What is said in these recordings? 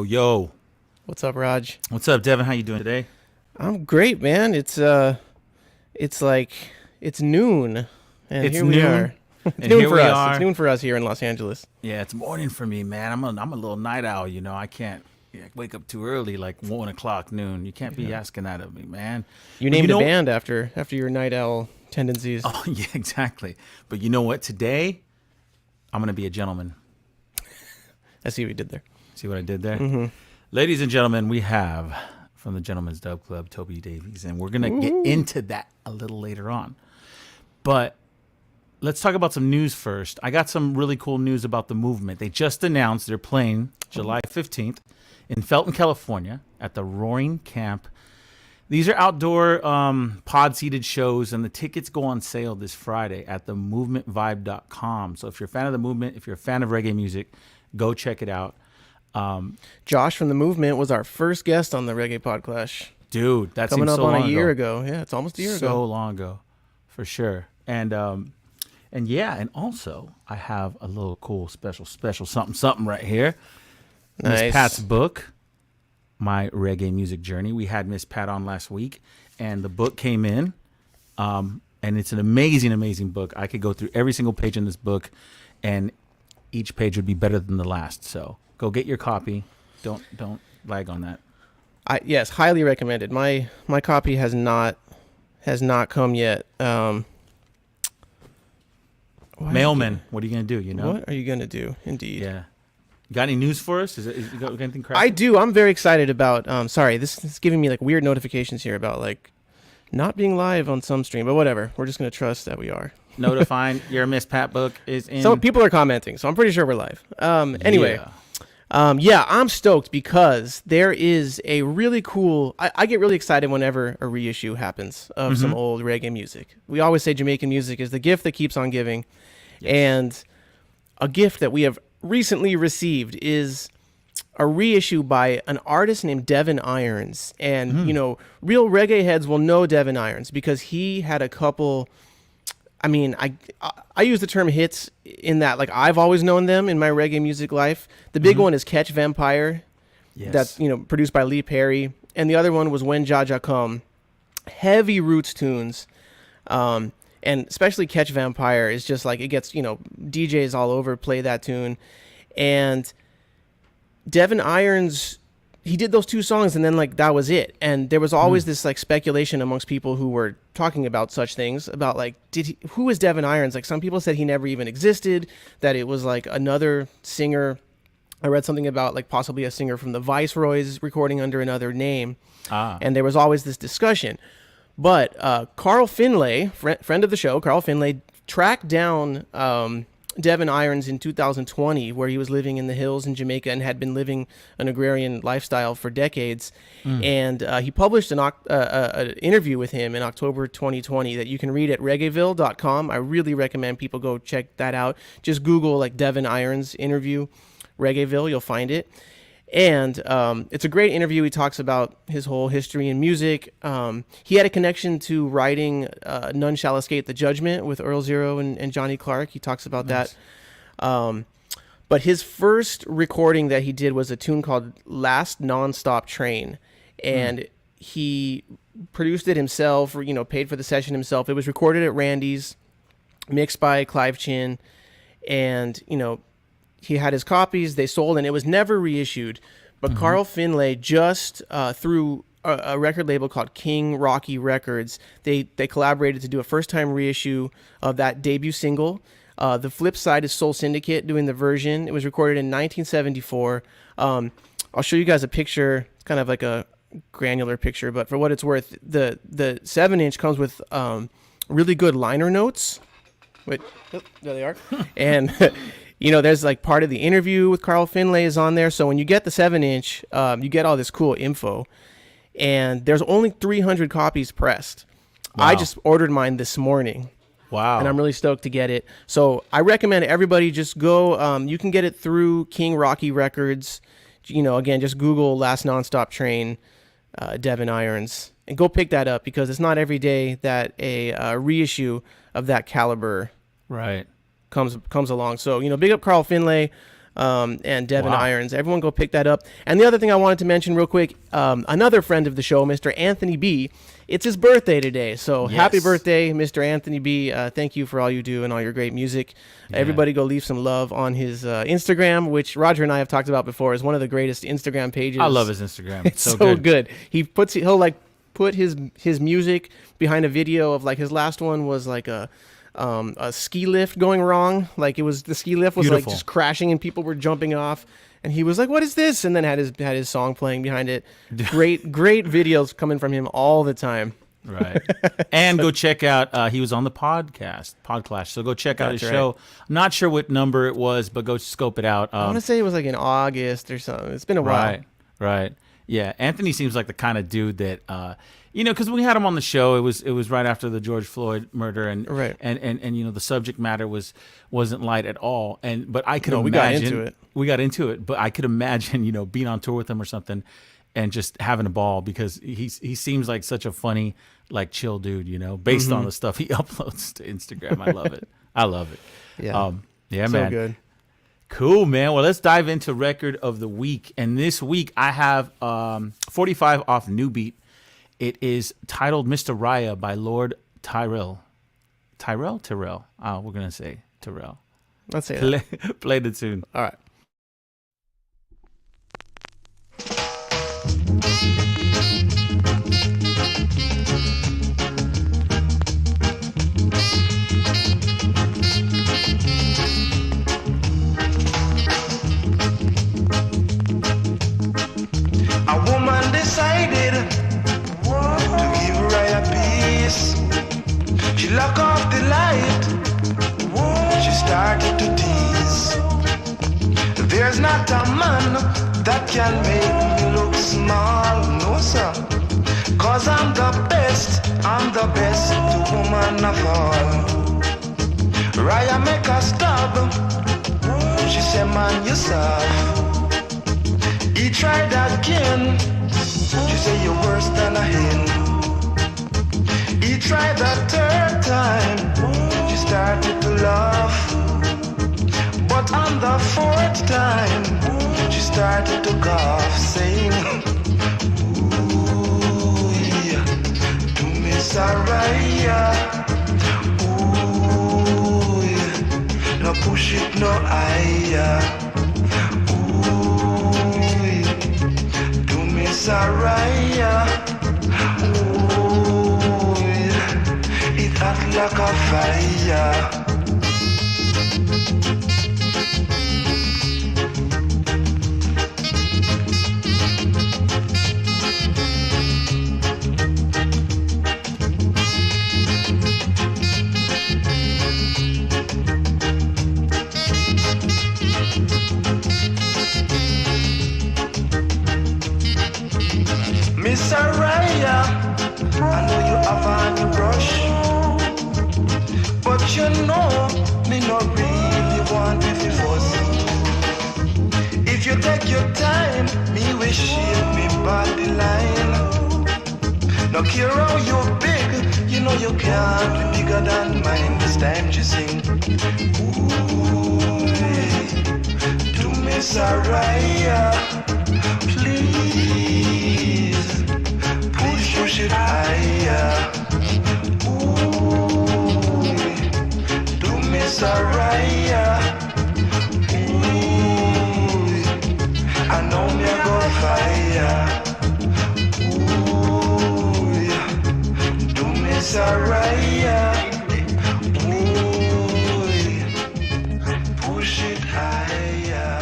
Yo. What's up, Raj? What's up, Devin? How you doing today? I'm great, man. It's noon, and It's here we noon, are. It's and noon here for we us. are. It's noon for us here in Los Angeles. Yeah, it's morning for me, man. I'm a little night owl. You know, I can't wake up too early, like 1:00 noon. You can't be asking that of me, man. You named a band after your night owl tendencies. Oh yeah, exactly. But you know what? Today, I'm gonna be a gentleman. I see what you did there. See what I did there? Mm-hmm. Ladies and gentlemen, we have from the Gentleman's Dub Club, Toby Davies, and we're going to get into that a little later on. But let's talk about some news first. I got some really cool news about the movement. They just announced they're playing July 15th in Felton, California at the Roaring Camp. These are outdoor pod-seated shows, and the tickets go on sale this Friday at themovementvibe.com. So if you're a fan of the movement, if you're a fan of reggae music, go check it out. Josh from the Movement was our first guest on the Reggae PodClash. Dude, that coming seems up so on long a year ago. Yeah, it's almost a year ago. So long ago, for sure. And yeah, and also I have a little cool special something right here. Nice. Miss Pat's book, My Reggae Music Journey. We had Miss Pat on last week, and the book came in, and it's an amazing book. I could go through every single page in this book, and each page would be better than the last. So go get your copy. Don't lag on that. Yes, highly recommended. My copy has not come yet. Mailman, what are you gonna do? You know, what are you gonna do? Indeed. Yeah. You got any news for us? You got anything cracking? I do. I'm very excited about. Sorry, this is giving me like weird notifications here about like not being live on some stream, but whatever. We're just gonna trust that we are. Notifying your Miss Pat book is in. Some people are commenting, so I'm pretty sure we're live. Anyway. Yeah. I'm stoked because there is a really cool. I get really excited whenever a reissue happens of some old reggae music. We always say Jamaican music is the gift that keeps on giving. Yes. And a gift that we have recently received is a reissue by an artist named Devin Irons. And, you know, real reggae heads will know Devin Irons because he had a couple. I mean, I use the term hits in that, like, I've always known them in my reggae music life. The big one is Catch Vampire. Yes. That's, you know, produced by Lee Perry. And the other one was When Jaja Come. Heavy roots tunes. And especially Catch Vampire is just like, it gets, you know, DJs all over play that tune. And Devin Irons, he did those two songs and then like that was it. And there was always this like speculation amongst people who were talking about such things about like, who is Devin Irons? Like some people said he never even existed, that it was like another singer. I read something about like possibly a singer from the Viceroys recording under another name. And there was always this discussion. But Carl Finlay, friend of the show, Carl Finlay, tracked down Devin Irons in 2020, where he was living in the hills in Jamaica and had been living an agrarian lifestyle for decades. And he published an interview with him in October 2020 that you can read at reggaeville.com. I really recommend people go check that out. Just Google like Devin Irons interview, Reggaeville, you'll find it. And it's a great interview. He talks about his whole history in music. He had a connection to writing None Shall Escape the Judgment with Earl Zero and Johnny Clark. He talks about that. But his first recording that he did was a tune called Last Nonstop Train. And he produced it himself, or, you know, paid for the session himself. It was recorded at Randy's, mixed by Clive Chin. And, you know, he had his copies, they sold, and it was never reissued. But Carl Finlay, just through a record label called King Rocky Records, they collaborated to do a first-time reissue of that debut single. The flip side is Soul Syndicate doing the version. It was recorded in 1974. I'll show you guys a picture. It's kind of like a granular picture, but for what it's worth, the 7-inch comes with really good liner notes. Wait, oh, there they are. And there's like part of the interview with Carl Finlay is on there. So when you get the 7-inch, you get all this cool info. And there's only 300 copies pressed. Wow. I just ordered mine this morning. Wow. And I'm really stoked to get it. So I recommend everybody just go. You can get it through King Rocky Records. Again, just Google Last Nonstop Train, Devin Irons, and go pick that up, because it's not every day that a reissue of that caliber comes along. So, big up Carl Finlay and Devin Irons. Everyone go pick that up. And the other thing I wanted to mention real quick, another friend of the show, Mr. Anthony B., it's his birthday today. So happy birthday, Mr. Anthony B. Thank you for all you do and all your great music. Yeah. Everybody go leave some love on his Instagram, which Roger and I have talked about before, is one of the greatest Instagram pages. I love his Instagram. It's so good. He'll like put his music behind a video of, like, his last one was like a ski lift going wrong. Like, it was, the ski lift was like just crashing and people were jumping off, and he was like, "What is this?" And then had his song playing behind it. Great videos coming from him all the time. Right. And go check out, he was on the PodClash. So go check out his show. I'm not sure what number it was, but go scope it out. I want to say it was like in August or something. It's been a while. Right. Yeah. Anthony seems like the kind of dude that, because we had him on the show, it was right after the George Floyd murder, and the subject matter wasn't light at all. But I could imagine we got into it. But I could imagine, being on tour with him or something, and just having a ball, because he seems like such a funny, like, chill dude, based on the stuff he uploads to Instagram. I love it. I love it. Yeah. Yeah, so man. Good. Cool, man. Well, let's dive into record of the week. And this week I have 45 off New Beat. It is titled Mr. Rhya by Lord Tyrell. Tyrell? We're going to say Tyrell. Let's say that. Play the tune. All right. A woman decided to give Rhya peace. She locked off the light. She started to tease. There's not a man that can make me look small, no sir. 'Cause I'm the best woman of all. Rhya make her stop. She said, "Man, you soft." He tried again. She said, "You're worse than a hen." He tried the third time. She started to laugh. But on the fourth time, she started to cough, saying, "Ooh, yeah, to Miss Rhya. Ooh, yeah, no push it no higher. Rhya, ooh, it hot like a fire. Miss Rhya, I know you have on your brush, but you know me not really want it to fuss. If you take your time, me will shape me body line. No care how you big, you know you can't be bigger than mine. This time she sing, ooh, to Miss Rhya, please. Push it higher. Ooh, to Miss Rhya. Ooh, I know me a go fire. Ooh, to Miss Rhya. Ooh, push it higher.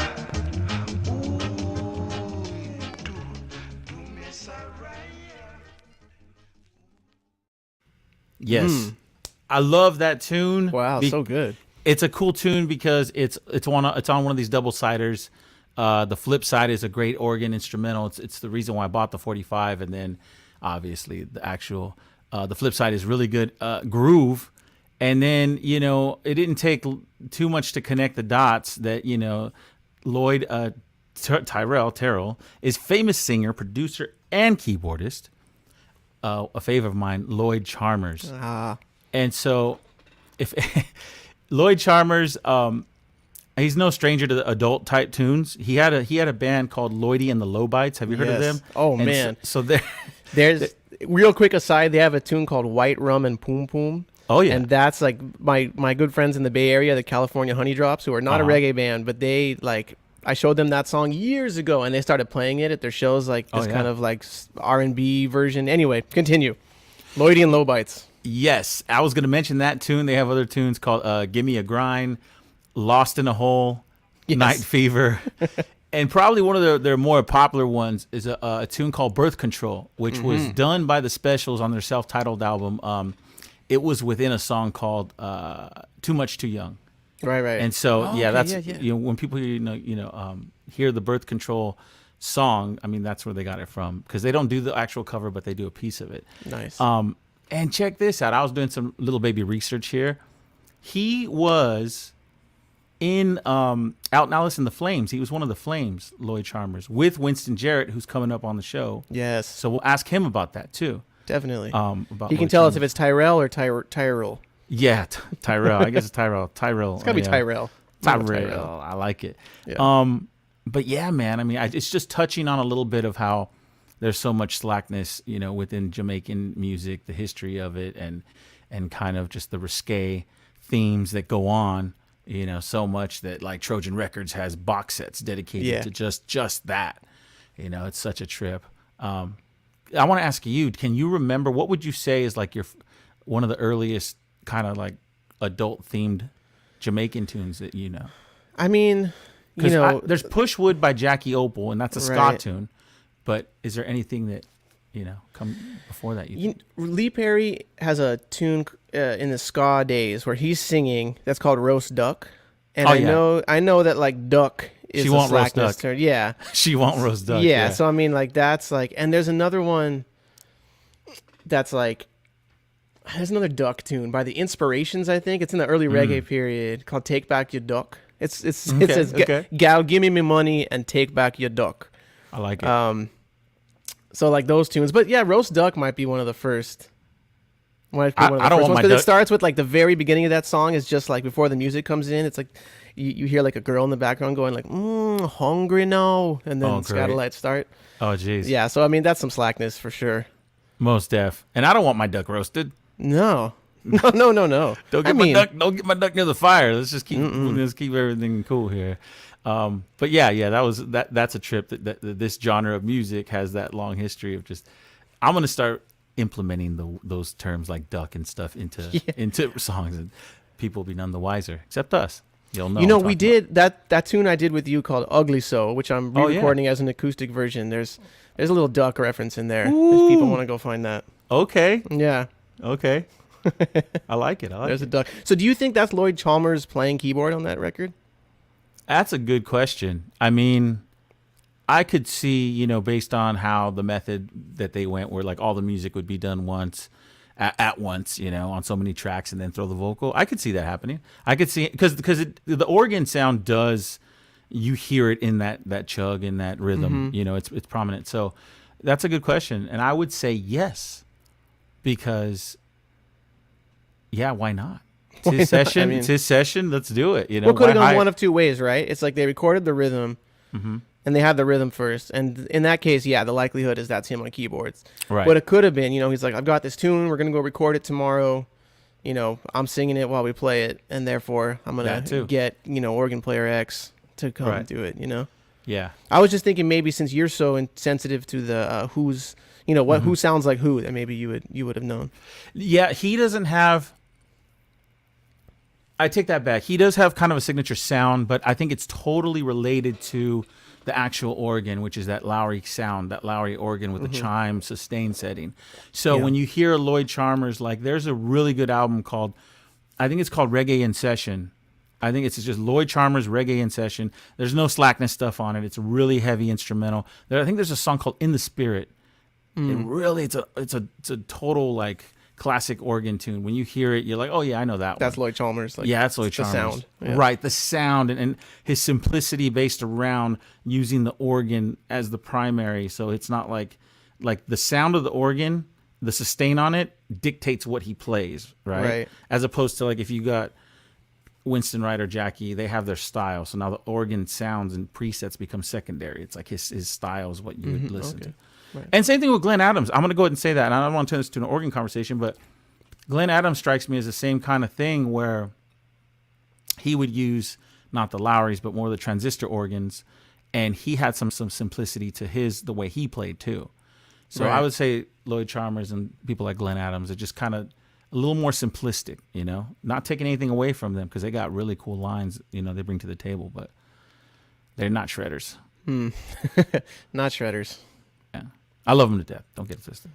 Ooh. Yes. I love that tune. Wow, so good. It's a cool tune because it's on one of these double siders. The flip side is a great organ instrumental. It's the reason why I bought the 45, and then obviously the actual the flip side is really good groove. And then it didn't take too much to connect the dots that Lloyd Tyrell is famous singer, producer, and keyboardist. A favorite of mine, Lloyd Chalmers. And so if Lloyd Chalmers, he's no stranger to the adult type tunes. He had a band called Lloydie and the Lowbites. Have you heard of them? Oh, and man. So there's real quick aside, they have a tune called White Rum and Poom Poom. Oh, yeah. And that's like my good friends in the Bay Area, the California Honey Drops, who are not a reggae band, but they I showed them that song years ago, and they started playing it at their shows, like this kind of like R&B version. Anyway, continue. Lloydie and Lowbites. Yes, I was going to mention that tune. They have other tunes called "Give Me a Grind," "Lost in a Hole," "Night Fever," and probably one of their more popular ones is a tune called "Birth Control," which was done by the Specials on their self-titled album. It was within a song called "Too Much Too Young." Right. And so when people hear the Birth Control song, I mean that's where they got it from, because they don't do the actual cover, but they do a piece of it. Nice. And check this out. I was doing some little baby research here. He was in Out and Alice in the Flames. He was one of the Flames, Lloyd Chalmers, with Winston Jarrett, who's coming up on the show. Yes. So we'll ask him about that too. Definitely. About he can tell us if it's Tyrell or Tyrell. Yeah, Tyrell. I guess it's Tyrell. It's gotta be Tyrell. Tyrell. I like it. Yeah. But yeah, man. I mean, it's just touching on a little bit of how there's so much slackness, within Jamaican music, the history of it, and kind of just the risque themes that go on. So much that like Trojan Records has box sets dedicated to just that. It's such a trip. I want to ask you, can you remember, what would you say is like one of the earliest kind of like adult themed Jamaican tunes that you know? I mean, there's Pushwood by Jackie Opal, and that's a ska tune. But is there anything that come before that? Lee Perry has a tune in the ska days where he's singing that's called Roast Duck, and I know that like duck is she a won't roast slackness duck. term. Yeah, she won't roast duck. Yeah, so I mean like that's like, and there's another one that's like. There's another duck tune by the Inspirations, I think. It's in the early reggae period, called "Take Back Your Duck." It says, "Gal, give me money and take back your duck." I like it. So like those tunes, but yeah, "Roast Duck" might be one of the first. I don't want my because duck. It starts with like the very beginning of that song is just like before the music comes in. It's like you hear like a girl in the background going like "Hungry now," and then Scatterlights start. Oh jeez. Yeah, so I mean that's some slackness for sure. Most def. And I don't want my duck roasted. No. Don't get my duck near the fire. Let's just keep everything cool here. But yeah, that's a trip that this genre of music has that long history of just. I'm gonna start implementing those terms like duck and stuff into songs, and people will be none the wiser, except us. You'll know. We did that tune I did with you called "Ugly So," which I'm re-recording as an acoustic version. There's a little duck reference in there. If people want to go find that. Okay. Yeah. Okay. I like it. There's a duck. So do you think that's Lloyd Chalmers playing keyboard on that record? That's a good question. I mean, I could see, based on how the method that they went, where like all the music would be done once, at once, on so many tracks, and then throw the vocal. I could see that happening. I could see because the organ sound does, you hear it in that chug, in that rhythm. It's prominent. So that's a good question, and I would say yes, because. Yeah, why not? It's his session. It's his session. Let's do it. Well, could have gone one of two ways, right? It's like they recorded the rhythm, and they had the rhythm first. And in that case, the likelihood is that's him on keyboards. Right. But it could have been, he's like, I've got this tune. We're going to go record it tomorrow. I'm singing it while we play it. And therefore, I'm going to get, organ player X to come and do it, Yeah. I was just thinking maybe since you're so insensitive to the who's, who sounds like who, that maybe you would have known. Yeah, he doesn't have... I take that back. He does have kind of a signature sound, but I think it's totally related to the actual organ, which is that Lowry sound, that Lowry organ with the chime sustain setting. So when you hear Lloyd Charmers, like there's a really good album called, I think it's called Reggae in Session. I think it's just Lloyd Charmers Reggae in Session. There's no slackness stuff on it. It's a really heavy instrumental. I think there's a song called In the Spirit. It's a total like classic organ tune. When you hear it, you're like, oh yeah, I know that That's one. Lloyd Chalmers. Like, yeah, that's Lloyd the Chalmers. Sound. Yeah. Right, the sound and his simplicity based around using the organ as the primary. So it's not like the sound of the organ, the sustain on it dictates what he plays, right? As opposed to like if you got Winston Wright or Jackie, they have their style. So now the organ sounds and presets become secondary. It's like his style is what you would listen to. Right. And same thing with Glenn Adams. I'm going to go ahead and say that. And I don't want to turn this to an organ conversation, but Glenn Adams strikes me as the same kind of thing where he would use not the Lowrys, but more the transistor organs. And he had some simplicity to the way he played too. So I would say Lloyd Charmers and people like Glenn Adams are just kind of a little more simplistic, not taking anything away from them because they got really cool lines, they bring to the table, but they're not shredders. Not shredders. Yeah. I love them to death. Don't get it twisted.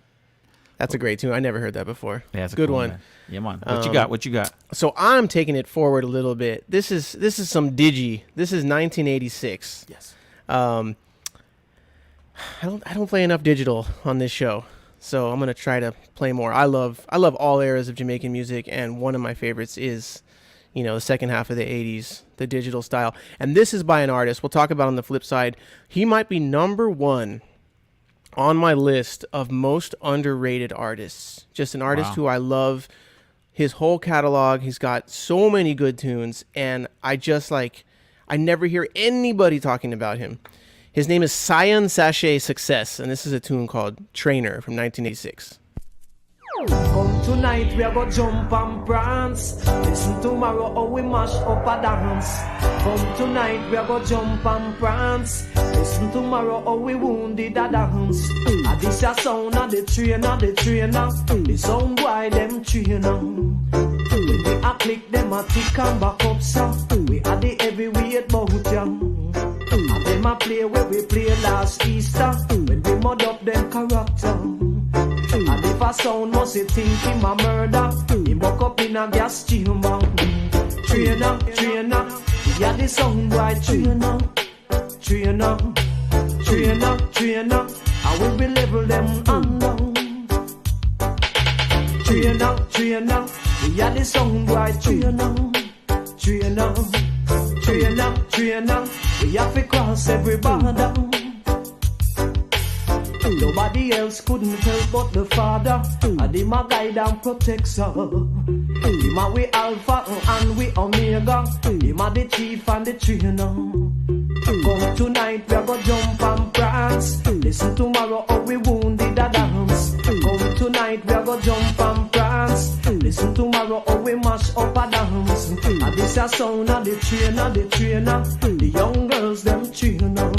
That's a great tune. I never heard that before. Yeah, it's a good cool one. Man. Yeah, man. What you got? So I'm taking it forward a little bit. This is some digi. This is 1986. Yes. I don't play enough digital on this show, so I'm gonna try to play more. I love all eras of Jamaican music, and one of my favorites is, the second half of the 80s, the digital style. And this is by an artist we'll talk about on the flip side. He might be number one on my list of most underrated artists. Just an artist who I love his whole catalog. He's got so many good tunes, and I never hear anybody talking about him. His name is Scion Sashay Success, and this is a tune called Trainer from 1986. Come tonight, we are gonna jump and prance. Listen tomorrow how we mash up a dance. Come tonight, we are gonna jump and prance. Listen tomorrow how we wounded a dance. And this a sound of the trainer. The sound boy them trainer. When they a click them a tick and back up so. We are the heavyweight bout ya. And them a play where we play last Easter. When we mud up them character. And if a sound must think him a murder, he buck up in a gas chamber. Trainer, yeah the sound boy trainer. I will be level them under. Trainer, yeah the sound boy trainer. We have to cross every border. Nobody else couldn't help but the Father. And him a guide and protects her. Him a we Alpha and we Omega. Him a the chief and the trainer. Come tonight we a go jump and prance. Listen tomorrow how we wounded a dance. Come tonight we a go jump and prance. Listen tomorrow how we mash up a dance. And this a sound of the trainer. The young girls them trainer.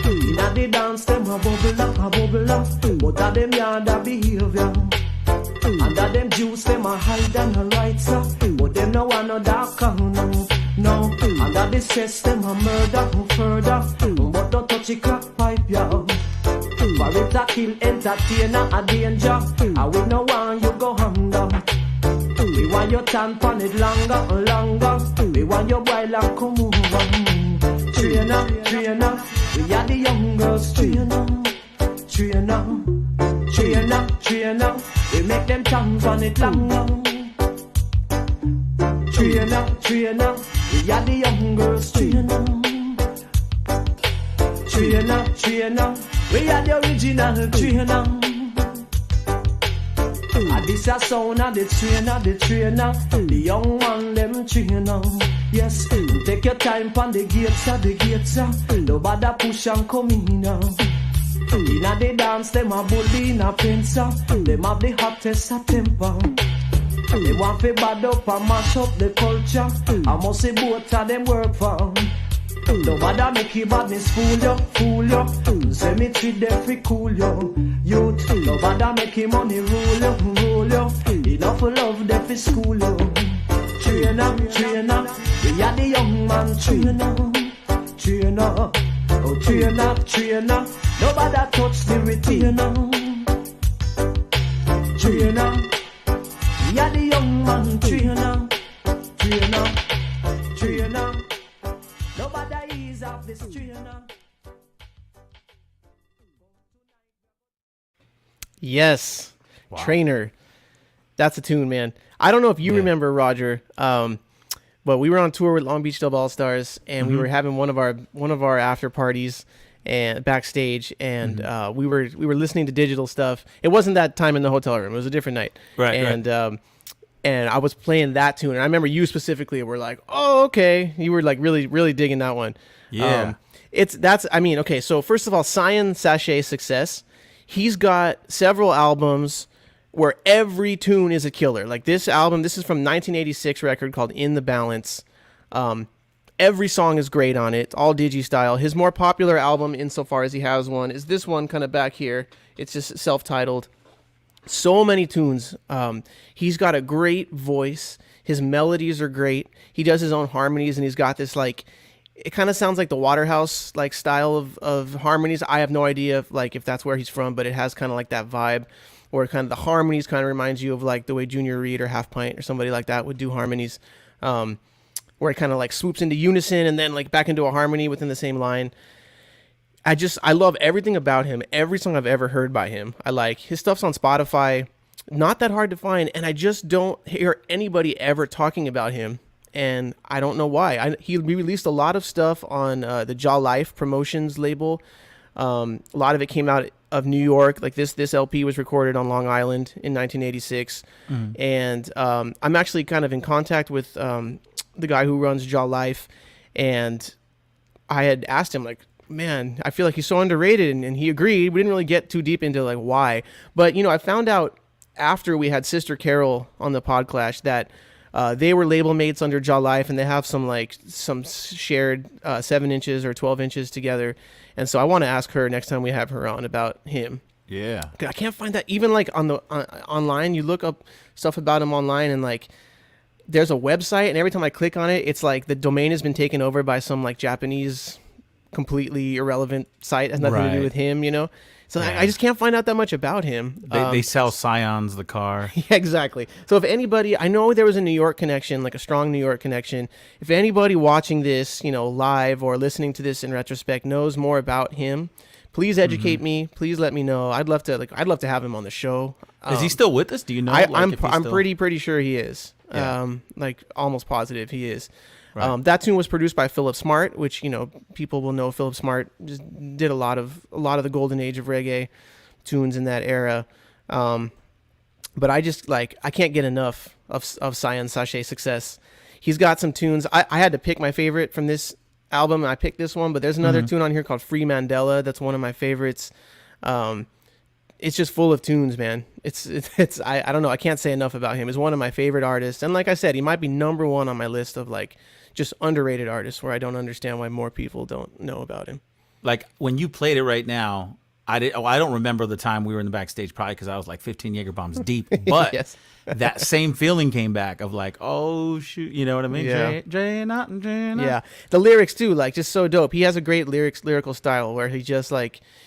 Inna the dance, them a bubble up. But a them yard a behavior. And a them juice, them a hide and a right so. But them no want no dark corner. No, and a the stress, them a murder further. But don't touch the crack pipe, yeah. For it a kill entertainer a danger. And we no want you go under. We want your tan pan it longer. We want your boil and come over. Trainer. We are the young girls trainer. We make them tongues on it longer. Trainer. We are the young girls trainer. We are the original trainer. And this a sound of the trainer. The young one them trainer. Yes, take your time pon the gates. Nobody push and come in now. Inna the dance, them a bully in a pencil. Them have the hottest a temper. They want to bad up and mash up the culture. I must say both of them work for. Nobody make you badness fool you. Say me treat them free cool you. Youth, nobody make you money rule you. Enough love them for school you. trainer. We are the young man trainer. Oh, trainer. Nobody touch the retainer. Trainer. We are the young man trainer. Nobody ease off this trainer. Yes. Wow. Trainer. That's a tune, man. I don't know if you remember, Roger, but we were on tour with Long Beach Dub All Stars, and we were having one of our after parties and backstage, and we were listening to digital stuff. It wasn't that time in the hotel room; it was a different night. Right. And I was playing that tune, and I remember you specifically were like, "Oh, okay." You were like really, really digging that one. Yeah. Okay. So first of all, Scion Sashay Success. He's got several albums where every tune is a killer. Like this album, this is from 1986 record called In the Balance. Every song is great on it. It's all digi style. His more popular album, insofar as he has one, is this one kind of back here. It's just self-titled. So many tunes. He's got a great voice. His melodies are great. He does his own harmonies, and he's got this like, it kind of sounds like the Waterhouse like style of harmonies. I have no idea if that's where he's from, but it has kind of like that vibe. Or kind of the harmonies kind of reminds you of like the way Junior Reid or Half Pint or somebody like that would do harmonies, where it kind of like swoops into unison and then like back into a harmony within the same line. I love everything about him. Every song I've ever heard by him, I like. His stuff's on Spotify, not that hard to find, and I just don't hear anybody ever talking about him, and I don't know why. He released a lot of stuff on the Jaw Life Promotions label. A lot of it came out of New York. Like this LP was recorded on Long Island in 1986. And I'm actually kind of in contact with the guy who runs Jaw Life, and I had asked him like, man, I feel like he's so underrated, and he agreed. We didn't really get too deep into like why, but I found out after we had Sister Carol on the PodClash that they were label mates under Jaw Life, and they have some shared 7 inches or 12 inches together. And so I want to ask her next time we have her on about him. Yeah. I can't find that even like on the online. You look up stuff about him online, and like there's a website, and every time I click on it, it's like the domain has been taken over by some like Japanese completely irrelevant site. It has nothing to do with him, So yeah. I just can't find out that much about him. They sell Scions, the car. Yeah, exactly. So if anybody, I know there was a New York connection, like a strong New York connection. If anybody watching this, live or listening to this in retrospect knows more about him, please educate me. Please let me know. I'd love to have him on the show. Is he still with us? Do you know? I'm pretty sure he is. Yeah. Almost positive he is. Right. That tune was produced by Philip Smart, which people will know. Philip Smart just did a lot of the golden age of reggae tunes in that era. But I just I can't get enough of Scion Sashay Success. He's got some tunes. I had to pick my favorite from this album, and I picked this one. But there's another tune on here called Free Mandela. That's one of my favorites. It's just full of tunes, man. It's I don't know. I can't say enough about him. He's one of my favorite artists, and like I said, he might be number one on my list of just underrated artists where I don't understand why more people don't know about him. Like when you played it right now, I don't remember the time we were in the backstage, probably because I was like 15 Jaeger bombs deep. But yes. That same feeling came back of like, oh shoot, you know what I mean? Yeah. Jay not. Yeah, the lyrics too, just so dope. He has a great lyrical style where he just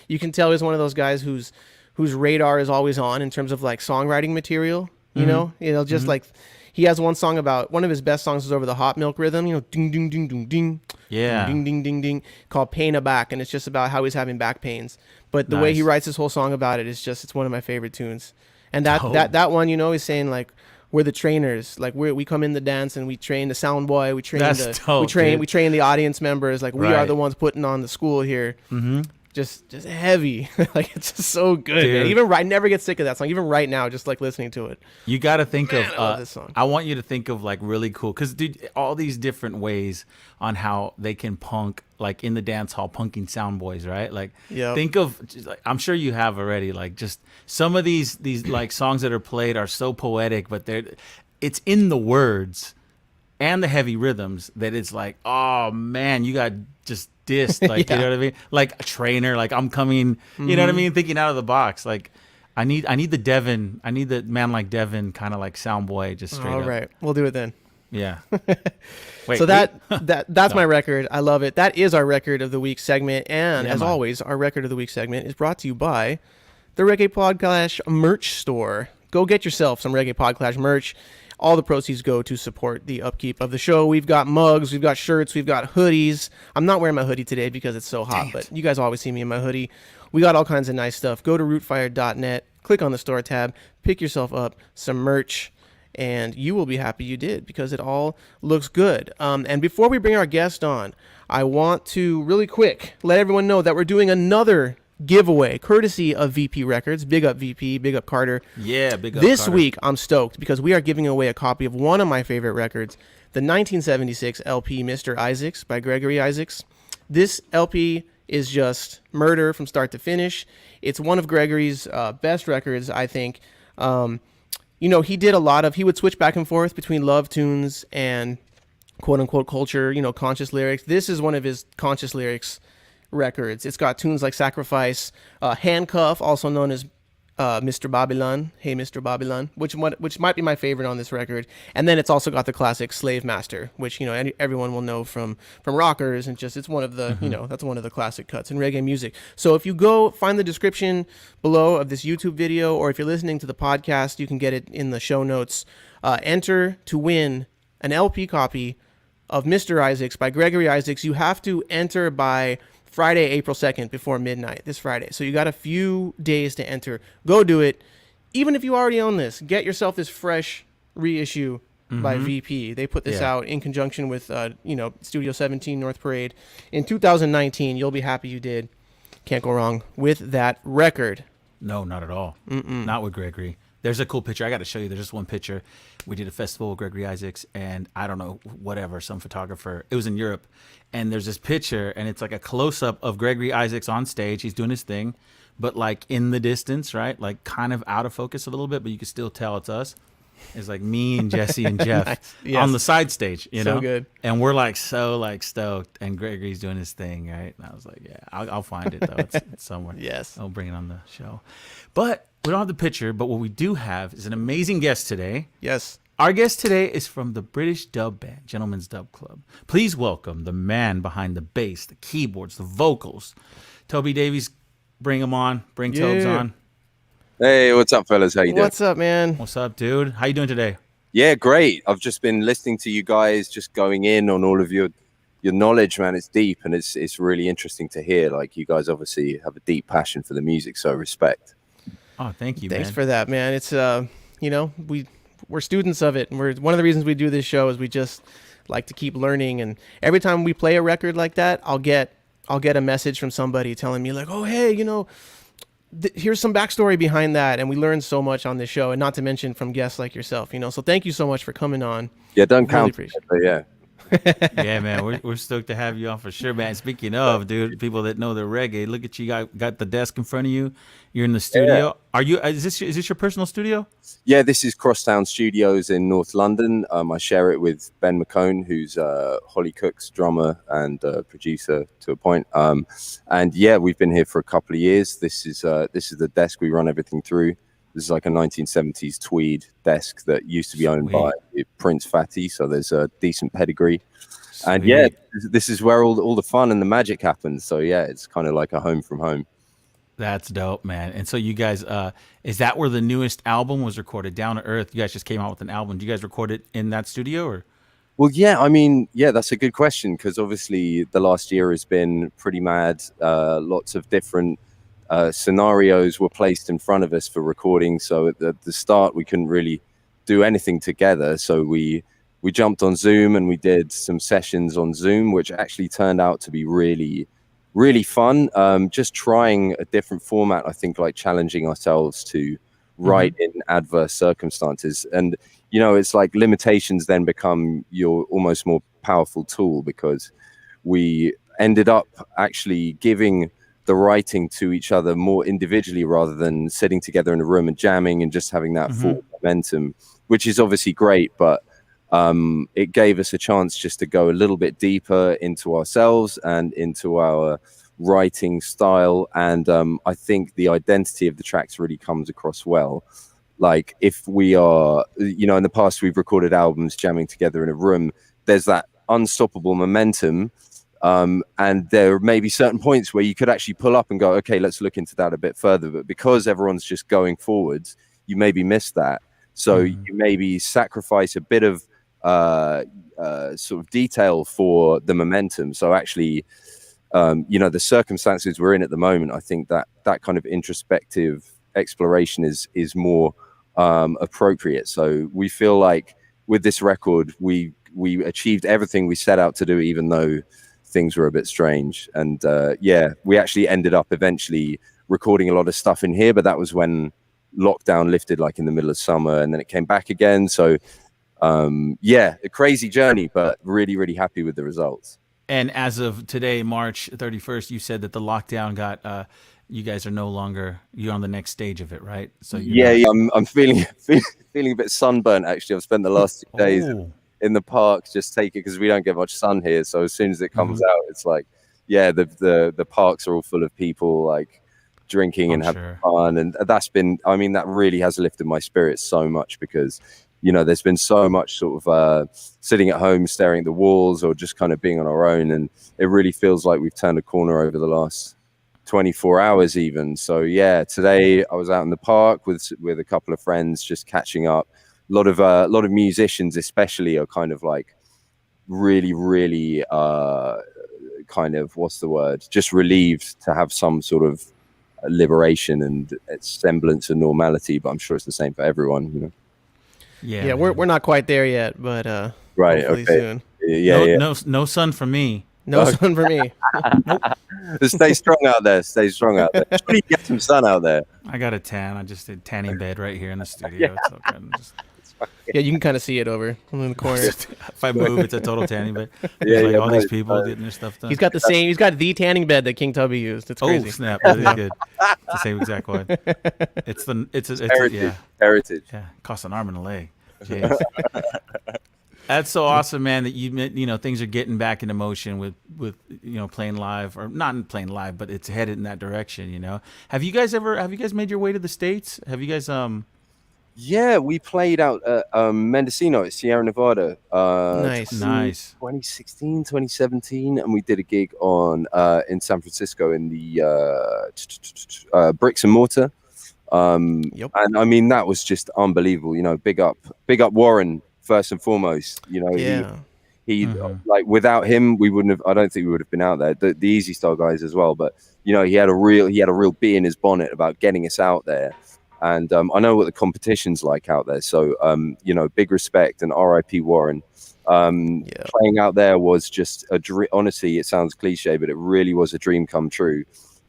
you can tell he's one of those guys whose radar is always on in terms of songwriting material. He has one song about, one of his best songs is over the hot milk rhythm, ding, ding, ding, ding, ding. Yeah. Ding, ding, ding, ding, called Pain a Back. And it's just about how he's having back pains. But the way he writes this whole song about it is it's one of my favorite tunes. And that one, he's saying we're the trainers. We come in the dance and we train the sound boy. We train we train the audience members. We are the ones putting on the school here. Mm-hmm. Just heavy. It's just so good, dude. Man. Even I never get sick of that song. Even right now, just listening to it. You got to think of I love this song. I want you to think of really cool, because dude, all these different ways on how they can punk, in the dance hall, punking sound boys, right? Think of, I'm sure you have already, just some of these songs that are played are so poetic, but it's in the words and the heavy rhythms that it's oh man, you got just dissed, yeah. You know what I mean? A trainer, I'm coming, you know what I mean? Thinking out of the box. I need the Devin, I need the man like Devin kind of sound boy, just straight up. All right, we'll do it then. Yeah. Wait, So that's my record. I love it. That is our record of the week segment. And Yeah, as man. always, our record of the week segment is brought to you by the Reggae PodClash merch store. Go get yourself some Reggae PodClash merch. All the proceeds go to support the upkeep of the show. We've got mugs, we've got shirts, we've got hoodies. I'm not wearing my hoodie today because it's so hot, but you guys always see me in my hoodie. We got all kinds of nice stuff. Go to rootfire.net, click on the store tab, pick yourself up some merch, and you will be happy you did because it all looks good. And before we bring our guest on, I want to really quick let everyone know that we're doing another giveaway courtesy of VP Records. Big up VP, big up Carter. Yeah, big up This Carter. week, I'm stoked because we are giving away a copy of one of my favorite records, the 1976 LP Mr. Isaacs by Gregory Isaacs. This LP is just murder from start to finish. It's one of Gregory's best records, I think. He did a lot of, he would switch back and forth between love tunes and quote unquote culture, conscious lyrics. This is one of his conscious lyrics records. It's got tunes like Sacrifice, Handcuff, also known as Mr. Babylon, Hey Mr. Babylon, which might be my favorite on this record. And then it's also got the classic Slave Master, which everyone will know from rockers, and just it's one of the that's one of the classic cuts in reggae music. So if you go find the description below of this YouTube video, or if you're listening to the podcast, you can get it in the show notes. Enter to win an LP copy of Mr. Isaacs by Gregory Isaacs. You have to enter by Friday, April 2nd, before midnight, this Friday. So you got a few days to enter. Go do it. Even if you already own this, get yourself this fresh reissue by VP. They put this out in conjunction with, Studio 17 North Parade in 2019. You'll be happy you did. Can't go wrong with that record. No, not at all. Not with Gregory. There's a cool picture. I got to show you. There's just one picture. We did a festival with Gregory Isaacs, and I don't know, whatever, some photographer. It was in Europe. And there's this picture, and it's like a close-up of Gregory Isaacs on stage. He's doing his thing, but like in the distance, right? Like kind of out of focus a little bit, but you can still tell it's us. It's like me and Jesse and Jeff Nice. Yes. on the side stage, So know? good. And we're like so stoked, and Gregory's doing his thing, right? And I was like, yeah, I'll find it, though. It's somewhere. Yes. I'll bring it on the show. But we don't have the picture, but what we do have is an amazing guest today. Yes. Our guest today is from the British dub band, Gentleman's Dub Club. Please welcome the man behind the bass, the keyboards, the vocals, Toby Davies. Bring him on. Bring Tobes on. Hey, what's up, fellas? How you doing? What's up, man? What's up, dude? How you doing today? Yeah, great. I've just been listening to you guys, just going in on all of your knowledge, man. It's deep, and it's really interesting to hear. Like, you guys obviously have a deep passion for the music, so respect. Oh, thank you, Thanks man. for that, man. It's we're students of it, and we're one of the reasons we do this show is we just like to keep learning. And every time we play a record like that, I'll get a message from somebody telling me like, oh, hey, here's some backstory behind that, and we learn so much on this show, and not to mention from guests like yourself. So thank you so much for coming on. Yeah, don't Really count appreciate it, but yeah. Yeah, man, we're stoked to have you on for sure, man. Speaking of, dude, people that know the reggae, look at you, got the desk in front of you. You're in the studio. Are you? Is this your personal studio? Yeah, this is Crosstown Studios in North London. I share it with Ben McCone, who's Hollie Cook's drummer and producer to a point. And yeah, we've been here for a couple of years. This is the desk we run everything through. This is like a 1970s tweed desk that used to be owned by Prince Fatty, so there's a decent pedigree. Sweet. And yeah, this is where all the fun and the magic happens. So yeah, it's kind of like a home from home. That's dope, man. And so you guys, is that where the newest album was recorded? Down to Earth. You guys just came out with an album. Did you guys record it in that studio, or? Well, yeah, I mean, yeah, that's a good question, because obviously the last year has been pretty mad. Lots of different scenarios were placed in front of us for recording. So at the start, we couldn't really do anything together. So we jumped on Zoom and we did some sessions on Zoom, which actually turned out to be really, really fun. Just trying a different format, I think, like challenging ourselves to write in adverse circumstances. And, it's like limitations then become your almost more powerful tool, because we ended up actually giving the writing to each other more individually rather than sitting together in a room and jamming and just having that full momentum, which is obviously great. But it gave us a chance just to go a little bit deeper into ourselves and into our writing style. And I think the identity of the tracks really comes across well. like if we are, in the past we've recorded albums jamming together in a room, there's that unstoppable momentum. And there may be certain points where you could actually pull up and go, okay, let's look into that a bit further. But because everyone's just going forwards, you maybe miss that. So you maybe sacrifice a bit of sort of detail for the momentum. So actually, the circumstances we're in at the moment, I think that kind of introspective exploration is more appropriate. So we feel like with this record, we achieved everything we set out to do, even though things were a bit strange. And we actually ended up eventually recording a lot of stuff in here, but that was when lockdown lifted, like in the middle of summer, and then it came back again. So a crazy journey, but really, really happy with the results. And as of today, March 31st, you said that the lockdown got you guys are no longer, you're on the next stage of it, right? So I'm feeling a bit sunburnt, actually. I've spent the last 2 days in the park just taking, because we don't get much sun here. So as soon as it comes out, it's like, the parks are all full of people like drinking and having fun. And that really has lifted my spirits so much, because there's been so much sort of sitting at home staring at the walls or just kind of being on our own, and it really feels like we've turned a corner over the last 24 hours even. So today I was out in the park with a couple of friends just catching up. A lot of musicians especially are kind of like really, really kind of, what's the word, just relieved to have some sort of liberation and semblance of normality, but I'm sure it's the same for everyone, Yeah, we're not quite there yet, but right, hopefully okay. soon. No sun for me. No sun for me. Stay strong out there. Surely get some sun out there. I got a tan. I just did tanning bed right here in the studio. It's okay. Yeah, you can kind of see it over in the corner. If I move, it's a total tanning bed. All these people getting their stuff done. He's got the tanning bed that King Tubby used. It's crazy. Oh snap! That is good. It's the same exact one. It's heritage. Yeah, costs an arm and a leg. Jeez. That's so awesome, man. That you things are getting back into motion with playing live, or not playing live, but it's headed in that direction. Have you guys made your way to the States? Have you guys Yeah, we played out at Mendocino, Sierra Nevada. Nice. 2016, 2017, and we did a gig in San Francisco in the Bricks and Mortar. And I mean that was just unbelievable. Big up Warren first and foremost. He like without him I don't think we would have been out there. The Easy Star guys as well, but he had a real bee in his bonnet about getting us out there. And I know what the competition's like out there. So, big respect and RIP Warren. Playing out there was just a dream. Honestly, it sounds cliche, but it really was a dream come true.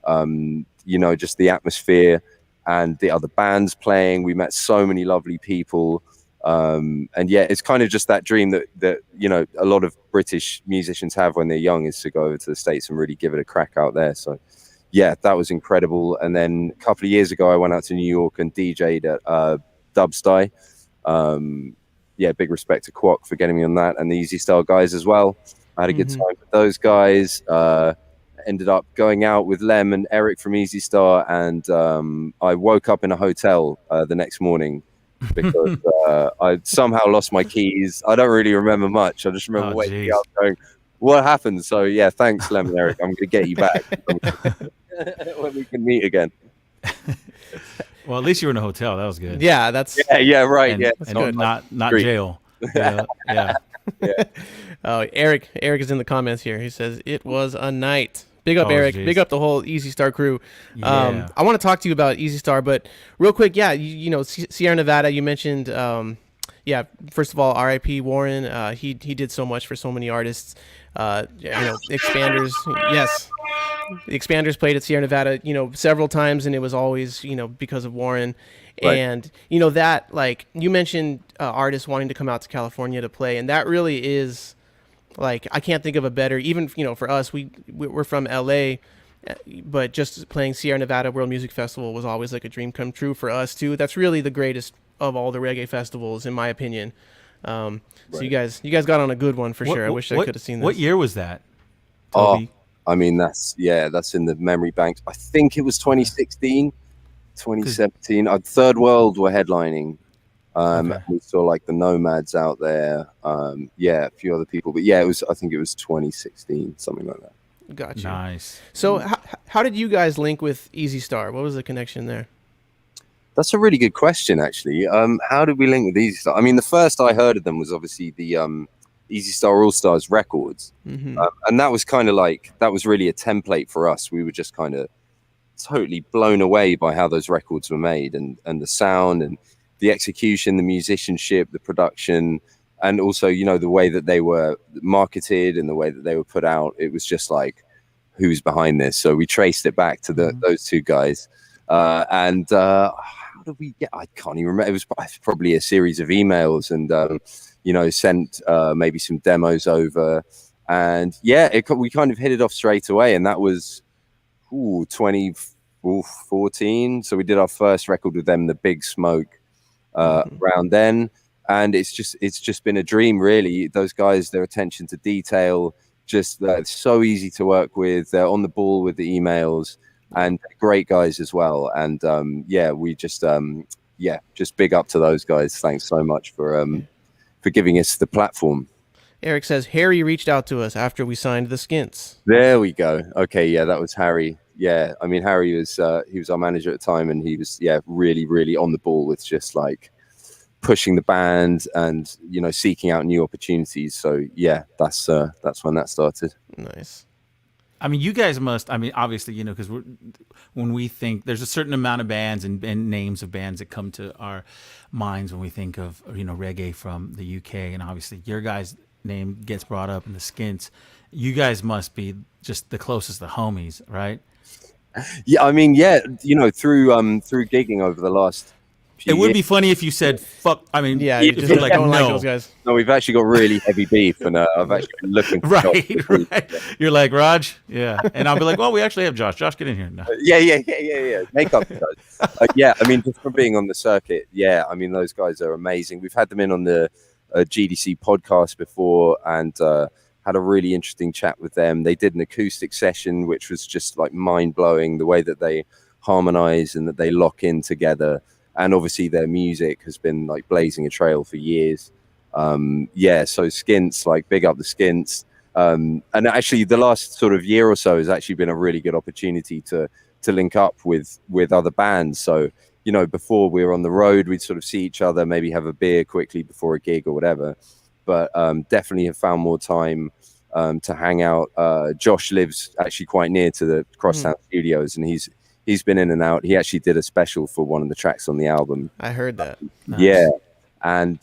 Just the atmosphere and the other bands playing. We met so many lovely people. It's kind of just that dream that a lot of British musicians have when they're young, is to go over to the States and really give it a crack out there. So that was incredible. And then a couple of years ago I went out to New York and DJ'd at Dubsty. Big respect to Quack for getting me on that, and the Easy Style guys as well. I had a good time with those guys. Ended up going out with Lem and Eric from Easy Star, and I woke up in a hotel the next morning because I somehow lost my keys. I don't really remember much. I just remember waking up going, what happened? So thanks Lem and Eric. I'm gonna get you back when we can meet again. Well, at least you were in a hotel. That was good. Yeah, that's right. And not jail. Yeah. Oh, Eric is in the comments here. He says it was a night. Big up, Eric. Geez. Big up the whole Easy Star crew. I want to talk to you about Easy Star, but real quick, Sierra Nevada. You mentioned, first of all, R.I.P. Warren. He did so much for so many artists. Expanders. Yes, the Expanders played at Sierra Nevada, several times, and it was always, because of Warren. Right. And that, like you mentioned, artists wanting to come out to California to play, and that really is. Like, I can't think of a better, even, for us, we're from LA, but just playing Sierra Nevada World Music Festival was always like a dream come true for us too. That's really the greatest of all the reggae festivals, in my opinion. So you guys got on a good one for sure. I wish I could have seen this. What year was that, Toby? I mean, that's in the memory banks. I think it was 2016. 2017. Third World were headlining. Okay. We saw like the Nomads out there. Yeah, a few other people, but yeah, I think it was 2016, something like that. Gotcha. Nice. So how did you guys link with Easy Star? What was the connection there? That's a really good question, actually. How did we link with Easy Star? I mean, the first I heard of them was obviously the Easy Star All Stars records, and that was kind of like, that was really a template for us. We were just kind of totally blown away by how those records were made, and the sound and the execution, the musicianship, the production, and also, you know, the way that they were marketed and the way that they were put out. It was just like, who's behind this? So we traced it back to those two guys. And how did we get? I can't even remember. It was probably a series of emails, and you know, sent maybe some demos over, and yeah, we kind of hit it off straight away. And that was 2014. So we did our first record with them, The Big Smoke, around then. And it's just been a dream, really. Those guys, their attention to detail, just so easy to work with. They're on the ball with the emails, and great guys as well. And yeah, we just just big up to those guys. Thanks so much for giving us the platform. Eric says Harry reached out to us after we signed the Skints. There we go. Okay, yeah, that was Harry. Yeah, I mean, Harry was he was our manager at the time, and he was really, really on the ball with just like pushing the band and, you know, seeking out new opportunities. So yeah, that's when that started. Nice. I mean, you guys must, I mean, obviously, you know, because when we think, there's a certain amount of bands and names of bands that come to our minds when we think of, you know, reggae from the UK, and obviously your guys' name gets brought up in the Skints. You guys must be just the closest to homies, right? Yeah, I mean, yeah, you know, through gigging over the last few It would years. be funny if you said "fuck." I mean, Yeah, if you just you're like, don't like no, those guys. No, we've actually got really heavy beef, and I've actually been looking for right, Josh. right. You're like, Raj, yeah, and I'll be like, well, we actually have Josh. Josh, get in here. No. Yeah. Make up for those. Yeah, I mean, just from being on the circuit, yeah, I mean, those guys are amazing. We've had them in on the GDC podcast before, and had a really interesting chat with them. They did an acoustic session, which was just like mind blowing, the way that they harmonize and that they lock in together. And obviously their music has been like blazing a trail for years. Yeah, so Skints, like big up the Skints. And actually the last sort of year or so has actually been a really good opportunity to link up with other bands. So, you know, before we were on the road, we'd sort of see each other, maybe have a beer quickly before a gig or whatever. But definitely have found more time to hang out. Josh lives actually quite near to the Crosstown Studios, and he's been in and out. He actually did a special for one of the tracks on the album. I heard that. Nice. Yeah. And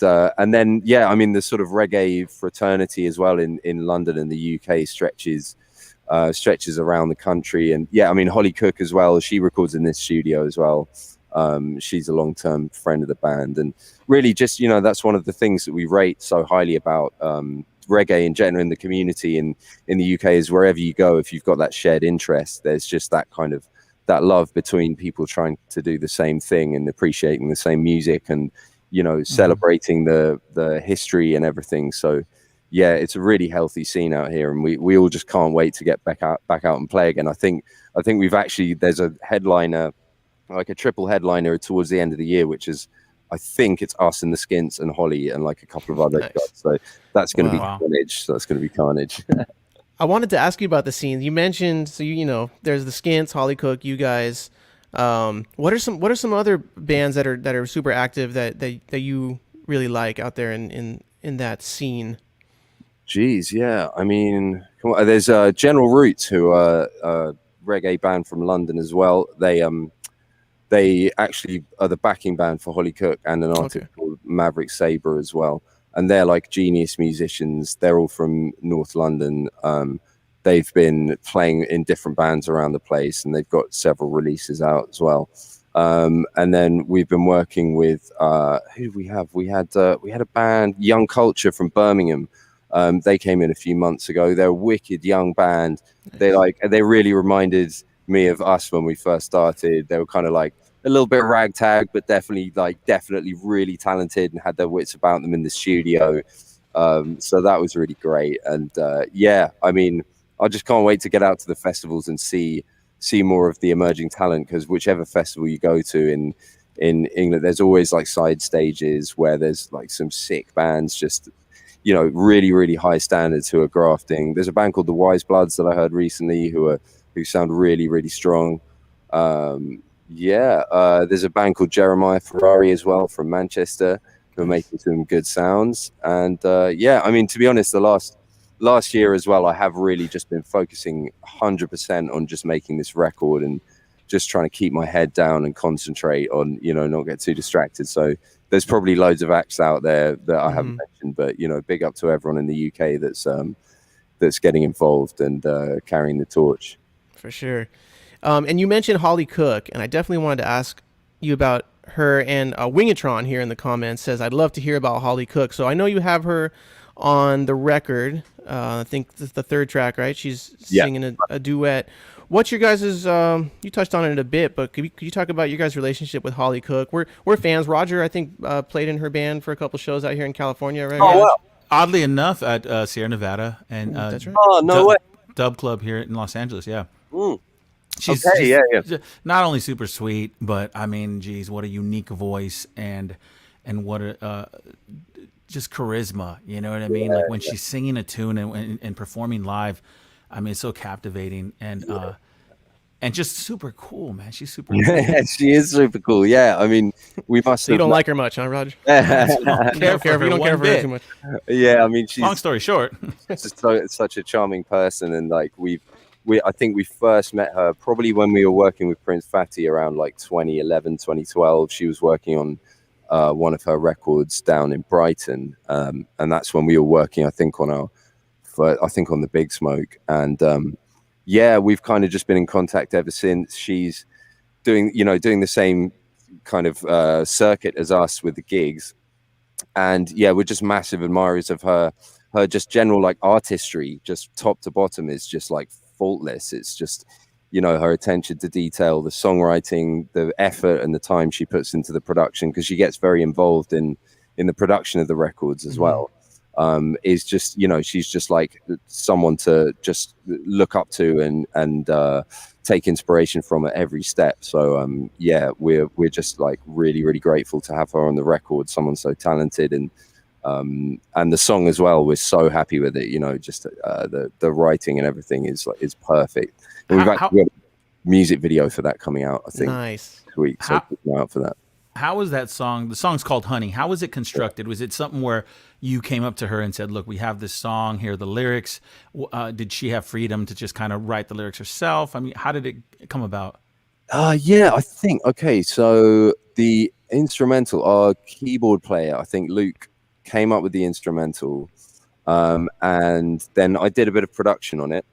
then, yeah, I mean, the sort of reggae fraternity as well in London and the UK stretches around the country. And yeah, I mean, Hollie Cook as well, she records in this studio as well. She's a long-term friend of the band, and really just, you know, that's one of the things that we rate so highly about reggae in general in the community in the UK, is wherever you go, if you've got that shared interest, there's just that kind of that love between people trying to do the same thing and appreciating the same music, and, you know, celebrating the history and everything. So yeah, it's a really healthy scene out here, and we all just can't wait to get back out and play again. I think we've actually, there's a headliner, like a triple headliner towards the end of the year, which is, I think it's us and the Skints and Hollie and like a couple of other guys. So that's going to be carnage. So that's going to be carnage. I wanted to ask you about the scene. You mentioned, so you know, there's the Skints, Hollie Cook, you guys. What are some other bands that are super active that you really like out there in that scene? Jeez, yeah. I mean, come on. There's General Roots, who are a reggae band from London as well. They actually are the backing band for Hollie Cook and an artist called Maverick Sabre as well. And they're like genius musicians. They're all from North London. They've been playing in different bands around the place, and they've got several releases out as well. And then we've been working with who do we have? We had a band, Young Culture from Birmingham. They came in a few months ago. They're a wicked young band. They really reminded me of us when we first started. They were kind of like a little bit ragtag, but definitely really talented and had their wits about them in the studio. So that was really great. And yeah, I mean, I just can't wait to get out to the festivals and see see more of the emerging talent, because whichever festival you go to in England, there's always like side stages where there's like some sick bands, just, you know, really, really high standards who are grafting. There's a band called the Wise Bloods that I heard recently who sound really, really strong. There's a band called Jeremiah Ferrari as well from Manchester who are making some good sounds. And I mean, to be honest, the last year as well, I have really just been focusing 100% on just making this record and just trying to keep my head down and concentrate on, you know, not get too distracted. So there's probably loads of acts out there that I haven't mentioned, but, you know, big up to everyone in the UK that's getting involved and carrying the torch. For sure. And you mentioned Hollie Cook, and I definitely wanted to ask you about her. And Wingatron here in the comments says, I'd love to hear about Hollie Cook. So I know you have her on the record. I think this is the third track, right? She's singing a duet. What's your guys' you touched on it a bit, but could you talk about your guys' relationship with Hollie Cook? We're fans. Roger, I think, played in her band for a couple shows out here in California, right? Oh, wow. Oddly enough, at Sierra Nevada and that's right. Oh, no way. Dub Club here in Los Angeles, yeah. She's not only super sweet, but I mean, geez, what a unique voice and what a just charisma. You know what I mean? Like when she's singing a tune and performing live, I mean, it's so captivating and just super cool, man. She's super cool. Yeah, she is super cool. Yeah, I mean, we must. So you don't like her much, huh, Roger? You don't care for her too much. Yeah, I mean, she's long story short, just such a charming person, and like I think we first met her probably when we were working with Prince Fatty around like 2011, 2012. She was working on one of her records down in Brighton, and that's when we were working, I think, on the Big Smoke. And we've kind of just been in contact ever since. She's doing the same kind of circuit as us with the gigs, and we're just massive admirers of her just general like artistry, just top to bottom, is just like faultless. It's just, you know, her attention to detail, the songwriting, the effort and the time she puts into the production, because she gets very involved in the production of the records as well. Is just, you know, she's just like someone to just look up to and take inspiration from at every step. So we're just like really, really grateful to have her on the record, someone so talented. And the song as well, we're so happy with it. You know, just the writing and everything is perfect. And we've actually got a music video for that coming out, I think, nice this week. So keep an eye out for that. How was that song? The song's called Honey. How was it constructed? Was it something where you came up to her and said, look, we have this song, here are the lyrics? Did she have freedom to just kind of write the lyrics herself? I mean, how did it come about? I think, okay, so the instrumental, our keyboard player, I think Luke, came up with the instrumental, and then I did a bit of production on it,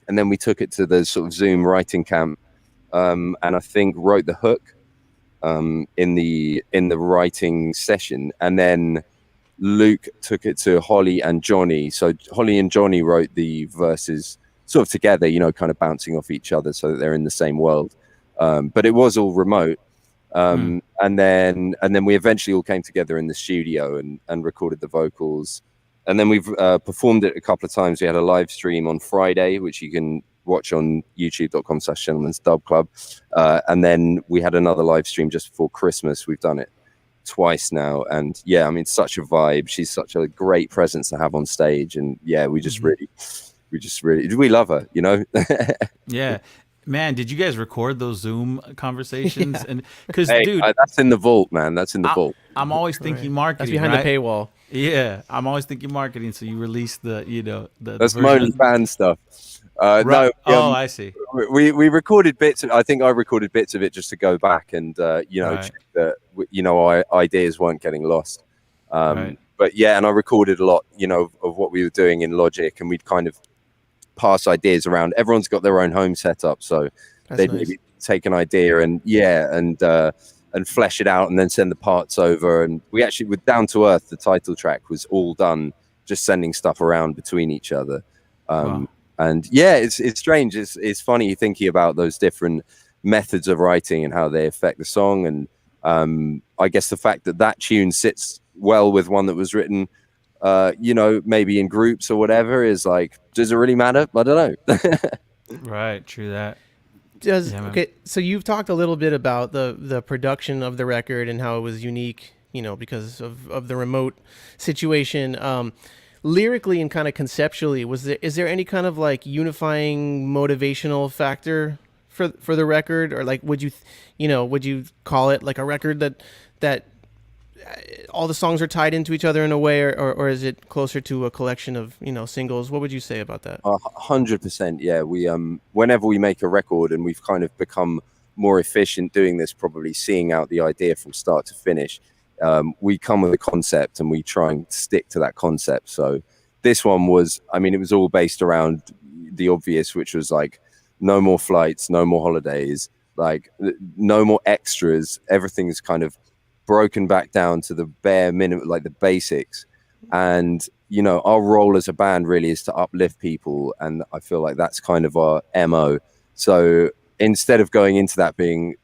and then we took it to the sort of Zoom writing camp, and I think wrote the hook in the writing session, and then Luke took it to Hollie and Johnny. So Hollie and Johnny wrote the verses sort of together, you know, kind of bouncing off each other so that they're in the same world, but it was all remote. And then we eventually all came together in the studio and recorded the vocals, and then we've performed it a couple of times. We had a live stream on Friday, which you can watch on youtube.com/Gentlemen's Dub Club, and then we had another live stream just before Christmas. We've done it twice now, and I mean, such a vibe. She's such a great presence to have on stage, and we just really we love her, you know. Yeah. Man, did you guys record those Zoom conversations? And because, dude, that's in the vault, man. That's in the vault. I'm always thinking marketing. That's behind the paywall. Yeah, I'm always thinking marketing. So you release the that's Moly fan stuff. Right. No, I see. We recorded bits. I think I recorded bits of it just to go back and check that our ideas weren't getting lost. But and I recorded a lot, of what we were doing in Logic, and we'd kind of pass ideas around. Everyone's got their own home setup, so they'd maybe take an idea and flesh it out, and then send the parts over. And we actually, with Down to Earth, the title track was all done just sending stuff around between each other. Wow. And it's strange. It's funny thinking about those different methods of writing and how they affect the song. And I guess the fact that tune sits well with one that was written maybe in groups or whatever is like, does it really matter? I don't know. Right, true that. Okay, so you've talked a little bit about the production of the record and how it was unique, because of the remote situation. Lyrically and kind of conceptually, is there any kind of like unifying motivational factor for the record, or like would you call it like a record that all the songs are tied into each other in a way, or is it closer to a collection of singles? What would you say about that? 100%. Yeah, we whenever we make a record, and we've kind of become more efficient doing this, probably seeing out the idea from start to finish. We come with a concept and we try and stick to that concept. So this one was, it was all based around the obvious, which was like no more flights, no more holidays, like no more extras. Everything's kind of broken back down to the bare minimum, like the basics. And our role as a band really is to uplift people, and I feel like that's kind of our MO. So instead of going into that being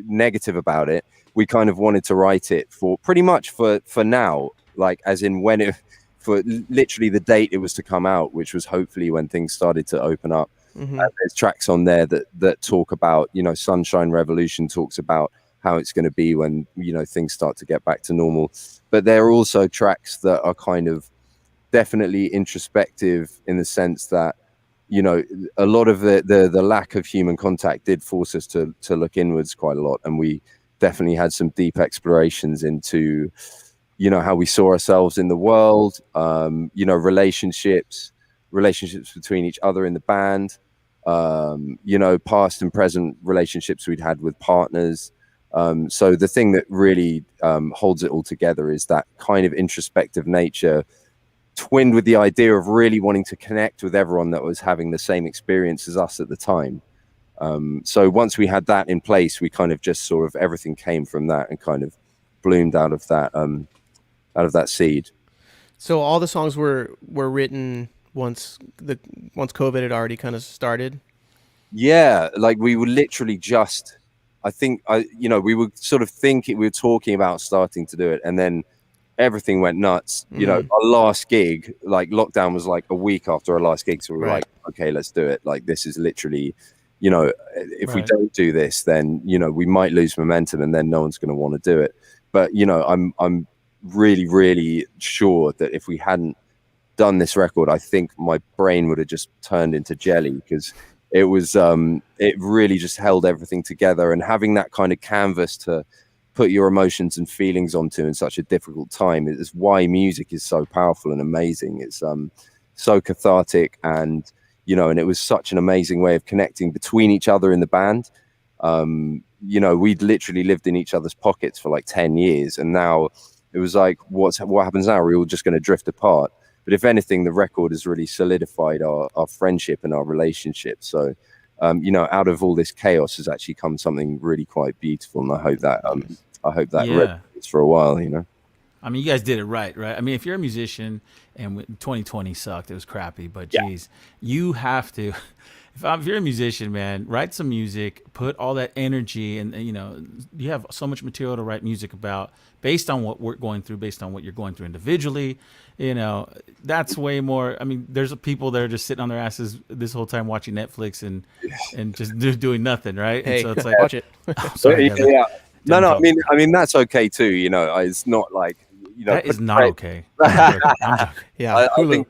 negative about it, we kind of wanted to write it for pretty much for now, like as in for literally the date it was to come out, which was hopefully when things started to open up. Mm-hmm. There's tracks on there that talk about, Sunshine Revolution talks about how it's going to be when, things start to get back to normal. But there are also tracks that are kind of definitely introspective in the sense that, a lot of the lack of human contact did force us to look inwards quite a lot. And we definitely had some deep explorations into, how we saw ourselves in the world, relationships between each other in the band, past and present relationships we'd had with partners. So the thing that really holds it all together is that kind of introspective nature, twinned with the idea of really wanting to connect with everyone that was having the same experience as us at the time. So once we had that in place, we kind of just sort of everything came from that and kind of bloomed out of that seed. So all the songs were written once COVID had already kind of started. Yeah, like we were literally just, we would sort of think we were talking about starting to do it, and then everything went nuts. Our last gig, like lockdown was like a week after our last gig, so we were like, okay, let's do it. Like this is literally, if we don't do this, then we might lose momentum, and then no one's going to want to do it. But I'm really, really sure that if we hadn't done this record, I think my brain would have just turned into jelly, because it was it really just held everything together, and having that kind of canvas to put your emotions and feelings onto in such a difficult time is why music is so powerful and amazing. It's so cathartic, and and it was such an amazing way of connecting between each other in the band. We'd literally lived in each other's pockets for like 10 years, and now it was like, what happens now? Are we all just going to drift apart? But if anything, the record has really solidified our friendship and our relationship. So, out of all this chaos has actually come something really quite beautiful. And I hope that resonates for a while, you guys did it right? If you're a musician, and 2020 sucked, it was crappy, but geez, you have to, if you're a musician, man, write some music, put all that energy, and you have so much material to write music about based on what we're going through, based on what you're going through individually. That's way more. There's people that are just sitting on their asses this whole time watching Netflix and just doing nothing, right? Hey, and so it's like, watch it. Sorry, yeah. No. That's okay too. It's not like that is not okay. I'm joking. Yeah, I think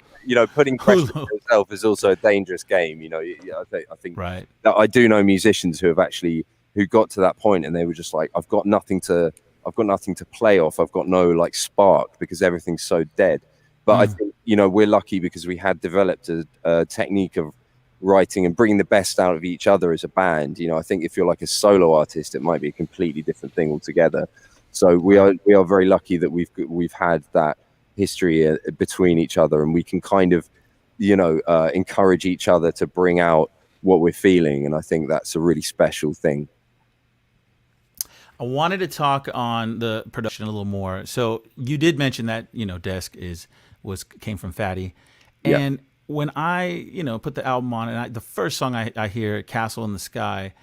putting pressure on yourself is also a dangerous game. I think right. That I do know musicians who got to that point and they were just like, I've got nothing to play off. I've got no like spark because everything's so dead. But I think we're lucky because we had developed a technique of writing and bringing the best out of each other as a band. I think if you're like a solo artist, it might be a completely different thing altogether. So we are very lucky that we've had that history between each other, and we can kind of encourage each other to bring out what we're feeling, and I think that's a really special thing. I wanted to talk on the production a little more. So you did mention that Desk came from Fatty, and when I put the album on, and the first song I hear, Castle in the Sky,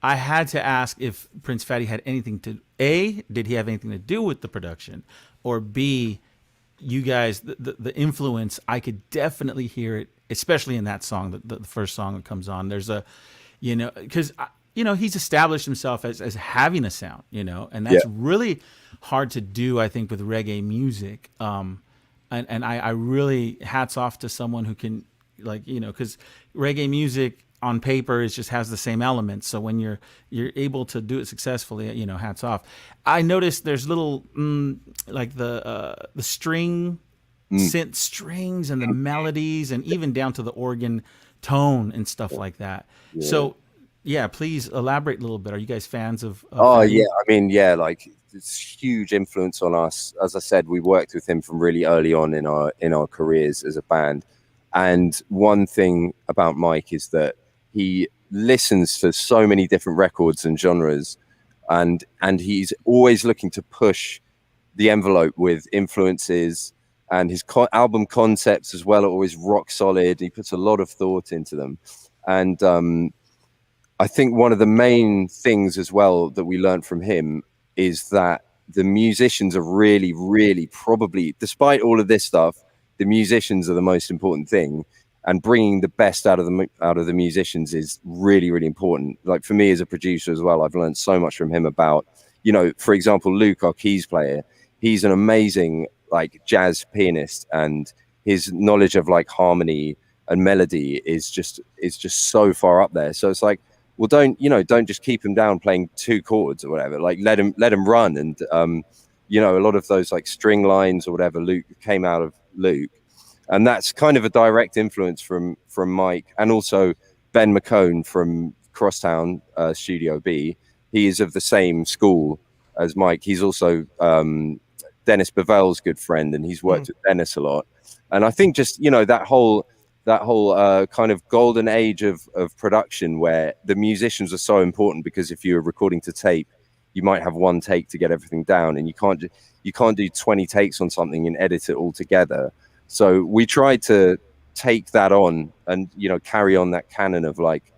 I had to ask if Prince Fatty had anything to did he have anything to do with the production, or B, you guys, the influence, I could definitely hear it, especially in that song, the first song that comes on. because he's established himself as having a sound, and Yeah. that's really hard to do, I think, with reggae music. And I really hats off to someone who can, because reggae music on paper just has the same elements. So when you're able to do it successfully, hats off. I noticed there's little like the string synth strings and the melodies, and even down to the organ tone and stuff like that. Yeah. So yeah, please elaborate a little bit. Are you guys fans of Oh Fanny? yeah, I mean, yeah, like it's huge influence on us. As I said, we worked with him from really early on in our careers as a band. And one thing about Mike is that he listens to so many different records and genres, and he's always looking to push the envelope with influences, and his album concepts as well are always rock solid. He puts a lot of thought into them. And I think one of the main things as well that we learned from him is that the musicians are really, really probably, despite all of this stuff, the musicians are the most important thing. And bringing the best out of the musicians is really, really important. Like for me as a producer as well, I've learned so much from him about, for example, Luke, our keys player, he's an amazing like jazz pianist, and his knowledge of like harmony and melody is just so far up there. So it's like, well, don't just keep him down playing two chords or whatever. Like let him run. And a lot of those like string lines or whatever Luke came out of Luke. And that's kind of a direct influence from Mike, and also Ben McCone from Crosstown Studio B. He is of the same school as Mike. He's also Dennis Bavell's good friend, and he's worked with Dennis a lot. And I think just that whole kind of golden age of production where the musicians are so important, because if you're recording to tape, you might have one take to get everything down, and you can't do 20 takes on something and edit it all together. So we tried to take that on and, carry on that canon of like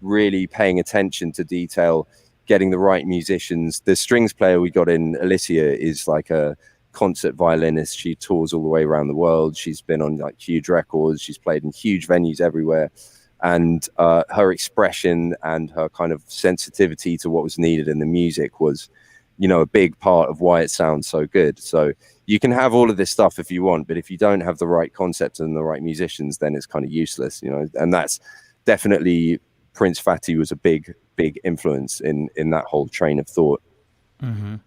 really paying attention to detail, getting the right musicians. The strings player we got in, Alicia, is like a concert violinist. She tours all the way around the world. She's been on like huge records. She's played in huge venues everywhere. And her expression and her kind of sensitivity to what was needed in the music was, a big part of why it sounds so good. So you can have all of this stuff if you want, but if you don't have the right concepts and the right musicians, then it's kind of useless, and that's definitely Prince Fatty was a big influence in that whole train of thought. Mm-hmm.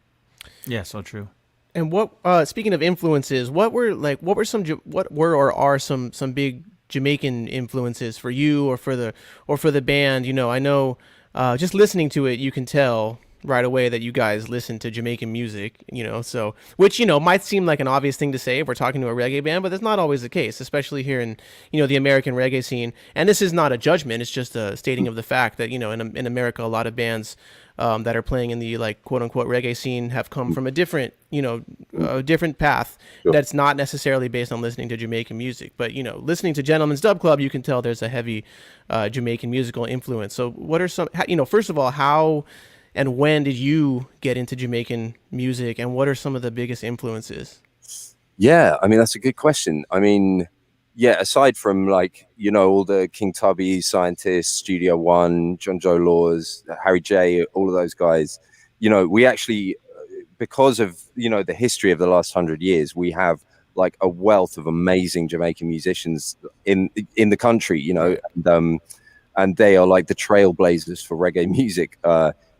Yeah, so true. And what speaking of influences, what were or are some big Jamaican influences for you or for the band? I know just listening to it, you can tell right away that you guys listen to Jamaican music, so which might seem like an obvious thing to say if we're talking to a reggae band, but that's not always the case, especially here in the American reggae scene. And this is not a judgment; it's just a stating of the fact that in America, a lot of bands that are playing in the like quote unquote reggae scene have come from a different different path that's not necessarily based on listening to Jamaican music. But listening to Gentleman's Dub Club, you can tell there's a heavy Jamaican musical influence. So what are some first of all, how and when did you get into Jamaican music, and what are some of the biggest influences? Yeah, I mean, that's a good question. I mean, yeah, aside from like, all the King Tubby, Scientists, Studio One, John Joe Laws, Harry J, all of those guys, we actually, because of, the history of the last 100 years, we have like a wealth of amazing Jamaican musicians in the country, and they are like the trailblazers for reggae music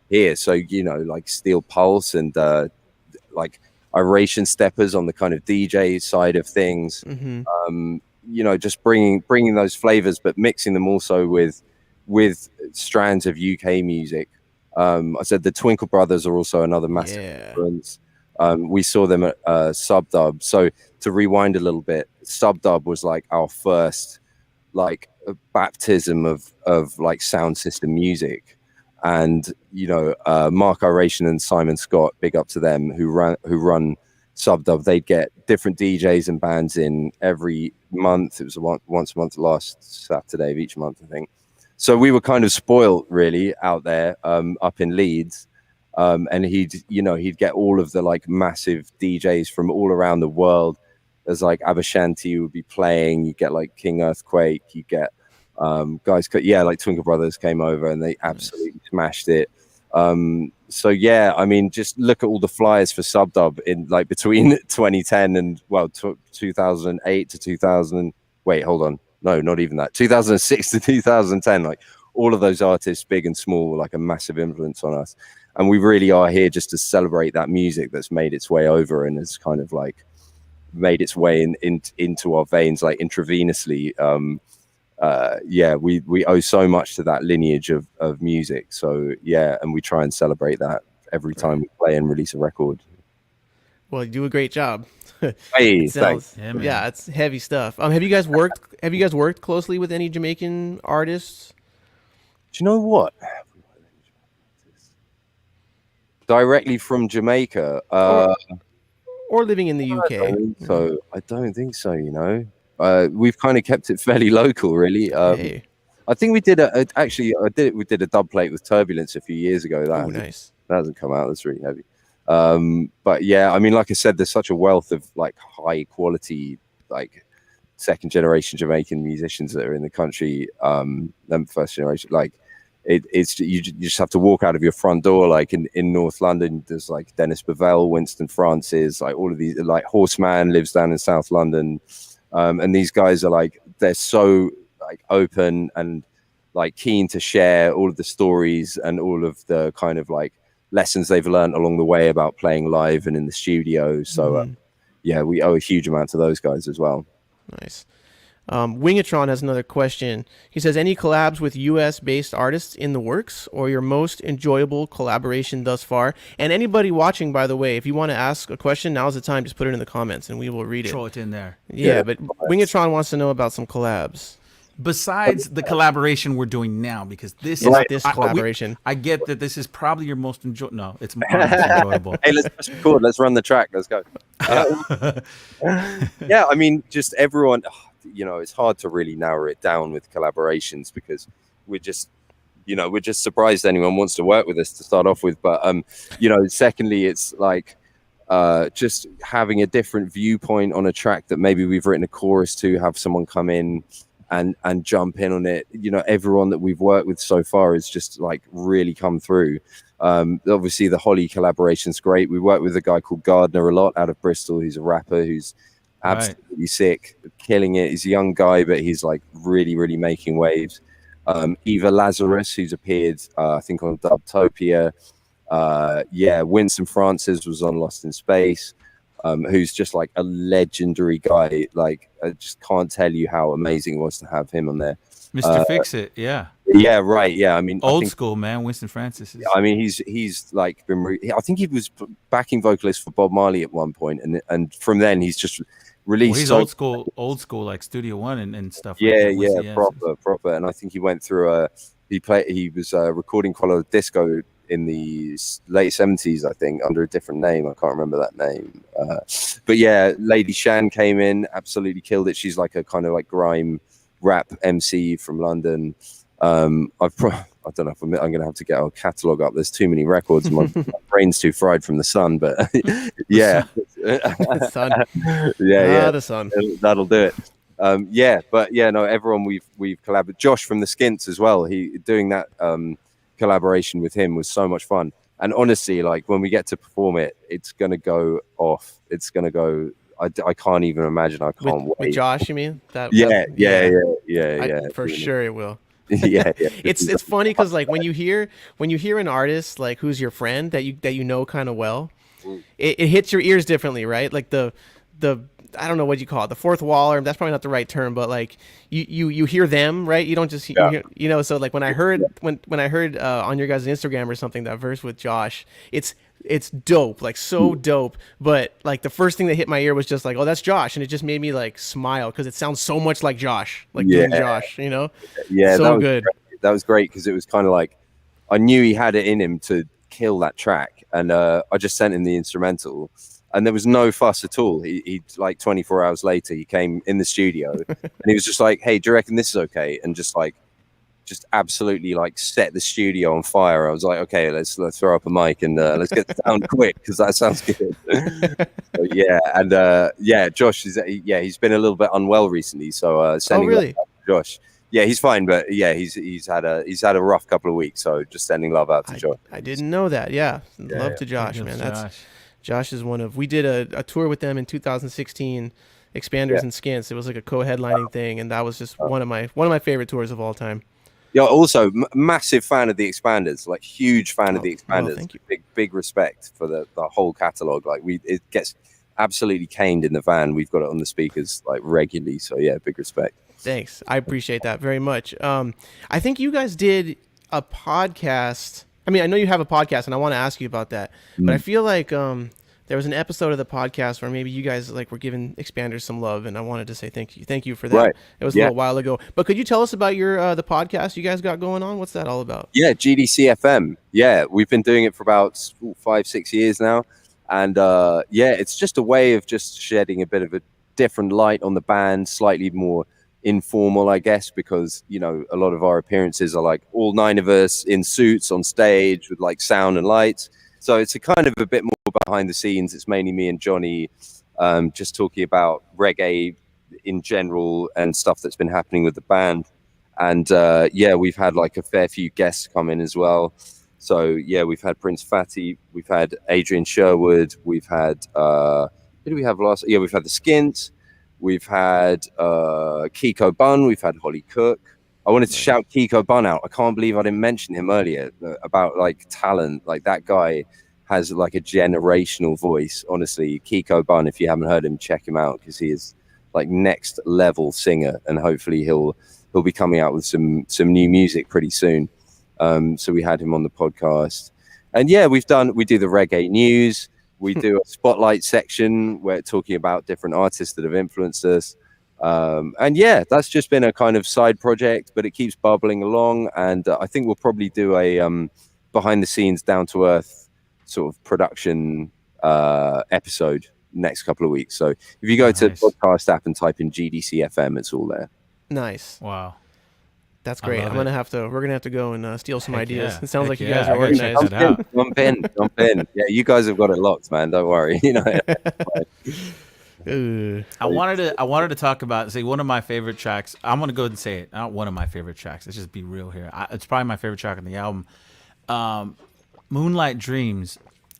here. So, like Steel Pulse and like Iration Steppers on the kind of DJ side of things. Mm-hmm. Just bringing those flavors, but mixing them also with strands of UK music. I said the Twinkle Brothers are also another massive influence. We saw them at Subdub. So to rewind a little bit, Subdub was like our first like baptism of like sound system music. And Mark Iration and Simon Scott, big up to them, who run Subdub. They'd get different DJs and bands in every month. It was once a month, last Saturday of each month, I think. So we were kind of spoiled really out there up in Leeds. And he'd get all of the like massive DJs from all around the world. There's like Abashanti would be playing. You get like King Earthquake. You get Guys, like Twinkle Brothers came over and they absolutely smashed it. So yeah, I mean, just look at all the flyers for Subdub in like between 2010 and 2008 to 2000. Wait, hold on, no, not even that. 2006 to 2010, like all of those artists, big and small, were like a massive influence on us. And we really are here just to celebrate that music that's made its way over and has kind of like made its way into our veins, like intravenously. We owe so much to that lineage of music. So yeah, and we try and celebrate that every time we play and release a record. Well, you do a great job. Hey, thanks. Yeah, man. Yeah, it's heavy stuff. Have you guys worked closely with any Jamaican artists? Do you know what? Directly from Jamaica, or living in the UK? So I don't think so. You know, we've kind of kept it fairly local, really. Hey. I think we did we did a dub plate with Turbulence a few years ago. Nice. That hasn't come out. That's really heavy. But yeah, I mean, like I said, there's such a wealth of like high quality, like second generation Jamaican musicians that are in the country. Them first generation, like it's you just have to walk out of your front door. Like in North London, there's like Dennis Bavell, Winston Francis, like all of these, like Horseman lives down in South London. And these guys are like, they're so like open and like keen to share all of the stories and all of the kind of like lessons they've learned along the way about playing live and in the studio. So yeah, we owe a huge amount to those guys as well. Nice. Wingatron has another question. He says, any collabs with US based artists in the works, or your most enjoyable collaboration thus far? And anybody watching, by the way, if you want to ask a question, now's the time. Just put it in the comments and we will read it. Throw it in there. Yeah, but Wingatron wants to know about some collabs. Besides the collaboration we're doing now, because this is collaboration. I get that this is probably your most enjoyable. No, it's my most enjoyable. Hey, let's record. Let's run the track. Let's go. Yeah, I mean, just everyone. You know, it's hard to really narrow it down with collaborations because we're just surprised anyone wants to work with us to start off with. But you know, secondly, it's like just having a different viewpoint on a track that maybe we've written a chorus to, have someone come in and jump in on it. You know, everyone that we've worked with so far has just like really come through. Obviously the Hollie collaboration's great. We work with a guy called Gardner a lot out of Bristol. He's a rapper who's absolutely sick, killing it. He's a young guy, but he's like really, really making waves. Eva Lazarus, who's appeared, I think on Dubtopia. Winston Francis was on Lost in Space, who's just like a legendary guy. Like, I just can't tell you how amazing it was to have him on there. Mr. Fix It, yeah. Yeah, right. Yeah, I mean, old school, man. Winston Francis is... I mean, he's like been. I think he was backing vocalist for Bob Marley at one point, and from then he's just released. Well, he's old school, like Studio One and stuff. Yeah, proper. And I think he went through he was recording quite a lot of disco in the late 70s, I think, under a different name. I can't remember that name. But yeah, Lady Shan came in, absolutely killed it. She's like a kind of like grime rap MC from London. I don't know if I'm going to have to get our catalog up. There's too many records. My brain's too fried from the sun, but yeah. The sun. Yeah. The sun. That'll do it. Everyone we've collaborated. Josh from the Skints as well. He doing that collaboration with him was so much fun. And honestly, like when we get to perform it, it's going to go off. It's going to go. I can't even imagine. I can't wait. With Josh, you mean? Yeah. For sure it will. yeah. It's funny because like when you hear an artist like who's your friend that you know kind of well, it hits your ears differently, right? Like the I don't know what you call it, the fourth wall, or that's probably not the right term, but like you hear them, right? You don't just hear, you know. So like when I heard on your guys' Instagram or something that verse with Josh, it's dope, like so dope. But like the first thing that hit my ear was just like, oh, that's Josh, and it just made me like smile because it sounds so much like Josh, like doing Josh, you know? Yeah, so good. That was great because it was kind of like I knew he had it in him to kill that track, and I just sent him the instrumental. And there was no fuss at all. He like 24 hours later, he came in the studio and he was just like, hey, do you reckon this is okay? And just absolutely like set the studio on fire. I was like, okay, let's throw up a mic and let's get it down quick because that sounds good. Josh he's been a little bit unwell recently. So sending really? Josh. Yeah, he's fine, but yeah, he's had a rough couple of weeks. So just sending love out to Josh. I didn't know that. Yeah, love to Josh, man. Josh is one of. We did a tour with them in 2016, Expanders and Skints. It was like a co-headlining thing, and that was just one of my favorite tours of all time. Yeah, also massive fan of the Expanders, like huge fan of the Expanders. Thank you. Big respect for the whole catalog. Like it gets absolutely caned in the van. We've got it on the speakers like regularly. So yeah, big respect. Thanks. I appreciate that very much. I think you guys did a podcast. I mean, I know you have a podcast, and I want to ask you about that. But I feel like there was an episode of the podcast where maybe you guys like were giving Expanders some love, and I wanted to say thank you for that. Right. It was a little while ago. But could you tell us about your the podcast you guys got going on? What's that all about? Yeah, GDC FM. Yeah, we've been doing it for about 5-6 years now, and it's just a way of just shedding a bit of a different light on the band, slightly more informal, I guess, because a lot of our appearances are like all 9 of us in suits on stage with like sound and lights, so it's a kind of a bit more behind the scenes. It's mainly me and Johnny just talking about reggae in general and stuff that's been happening with the band, and we've had like a fair few guests come in as well. So yeah, we've had Prince Fatty, we've had Adrian Sherwood, we've had who did we have last? Yeah, we've had the Skints. We've had Kiko Bun. We've had Hollie Cook. I wanted to shout Kiko Bun out. I can't believe I didn't mention him earlier about like talent. Like that guy has like a generational voice. Honestly, Kiko Bun, if you haven't heard him, check him out because he is like next level singer, and hopefully he'll be coming out with some new music pretty soon. So we had him on the podcast, and yeah, we do the reggae news. We do a spotlight section where talking about different artists that have influenced us. And yeah, that's just been a kind of side project, but it keeps bubbling along. And I think we'll probably do a behind the scenes, down to earth sort of production episode next couple of weeks. So if you go to the podcast app and type in GDC FM, it's all there. Nice. Wow. That's great. We're gonna have to go and steal some ideas. Yeah. It sounds like you guys are organized. Jump in. Yeah, you guys have got it locked, man. Don't worry. I wanted to talk about one of my favorite tracks. I'm gonna go ahead and say it. Not one of my favorite tracks. Let's just be real here. It's probably my favorite track on the album, Moonlight Dreams.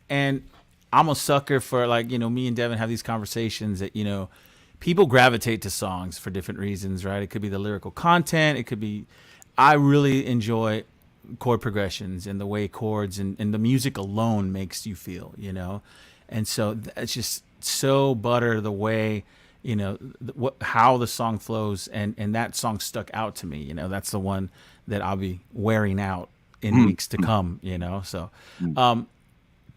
And I'm a sucker for me and Devin have these conversations that people gravitate to songs for different reasons, right? It could be the lyrical content. It could be, I really enjoy chord progressions and the way chords and the music alone makes you feel, And so it's just so butter the way, how the song flows. And that song stuck out to me, that's the one that I'll be wearing out in weeks to come, So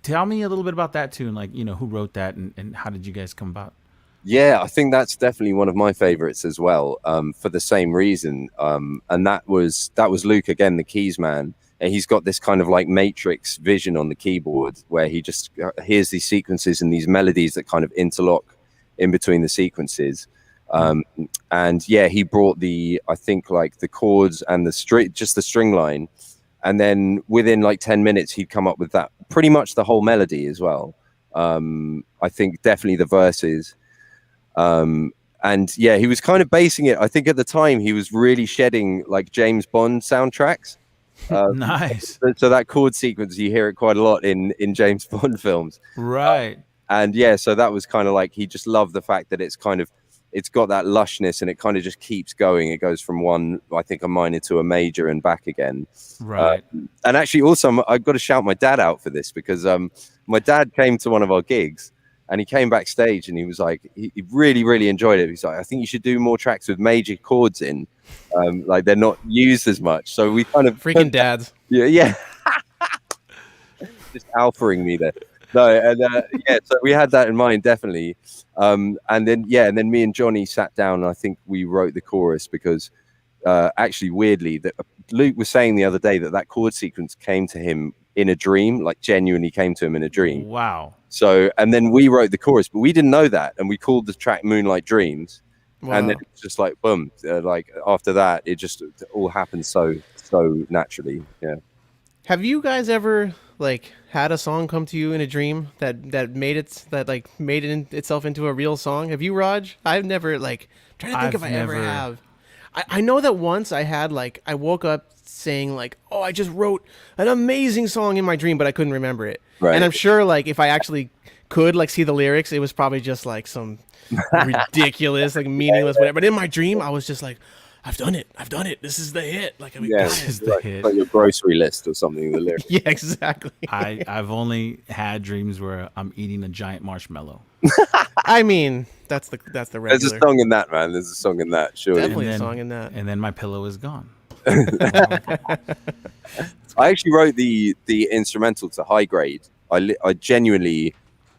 tell me a little bit about that tune, who wrote that and how did you guys come about? Yeah, I think that's definitely one of my favorites as well, for the same reason. And that was Luke again, the keys man. And he's got this kind of like Matrix vision on the keyboard where he just hears these sequences and these melodies that kind of interlock in between the sequences. And yeah, he brought I think like the chords and the string line. And then within like 10 minutes, he'd come up with that pretty much the whole melody as well. I think definitely the verses. And yeah, he was kind of basing it. I think at the time he was really shedding like James Bond soundtracks. Nice. So that chord sequence, you hear it quite a lot in James Bond films. Right. And yeah, so that was kind of like, he just loved the fact that it's got that lushness and it kind of just keeps going. It goes from I think a minor to a major and back again. Right. And actually also I've got to shout my dad out for this because my dad came to one of our gigs. And he came backstage and he was like, he really, really enjoyed it. He's like, I think you should do more tracks with major chords in. Like they're not used as much. So we kind of... Freaking dads. Yeah. Just alphaing me there. No, and so we had that in mind, definitely. And then me and Johnny sat down and I think we wrote the chorus because actually, weirdly, that Luke was saying the other day that chord sequence came to him in a dream, like genuinely came to him in a dream. Wow. So, and then we wrote the chorus, but we didn't know that. And we called the track Moonlight Dreams. Wow. And then it's just like, boom, like after that, it just all happened so naturally. Yeah. Have you guys ever like had a song come to you in a dream that made itself into a real song? Have you, Raj? I've never trying to think if I ever have. I know that once I woke up saying like, oh, I just wrote an amazing song in my dream, but I couldn't remember it. Right. And I'm sure like if I actually could like see the lyrics, it was probably just like some ridiculous, like meaningless, whatever. But in my dream, I was just like, I've done it. This is the hit. Like, I mean, This is the hit. Like your grocery list or something. The lyrics. Yeah, exactly. I've only had dreams where I'm eating a giant marshmallow. I mean, that's the regular. There's a song in that, man. There's a song in that. Sure. Definitely a song in that. And then my pillow is gone. I actually wrote the instrumental to High Grade. I genuinely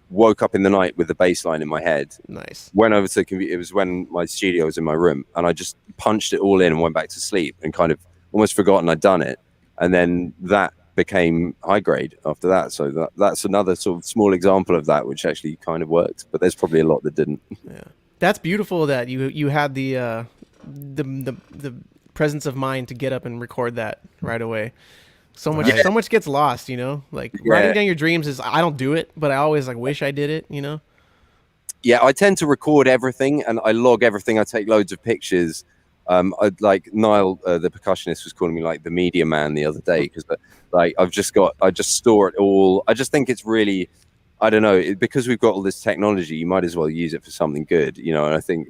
woke up in the night with the bass line in my head. Nice. Went over to the computer. It was when my studio was in my room, and I just punched it all in and went back to sleep and kind of almost forgotten I'd done it. And then that became High Grade after that. So that's another sort of small example of that, which actually kind of worked. But there's probably a lot that didn't. Yeah, that's beautiful that you had the presence of mind to get up and record that right away. So much gets lost, you know. Like writing down your dreams is I don't do it, but I always like wish I did it, you know. Yeah, I tend to record everything and I log everything. I take loads of pictures. I'd like Niall, the percussionist, was calling me like the media man the other day because like I just store it all. I just think it's really, I don't know, because we've got all this technology, you might as well use it for something good, you know. And I think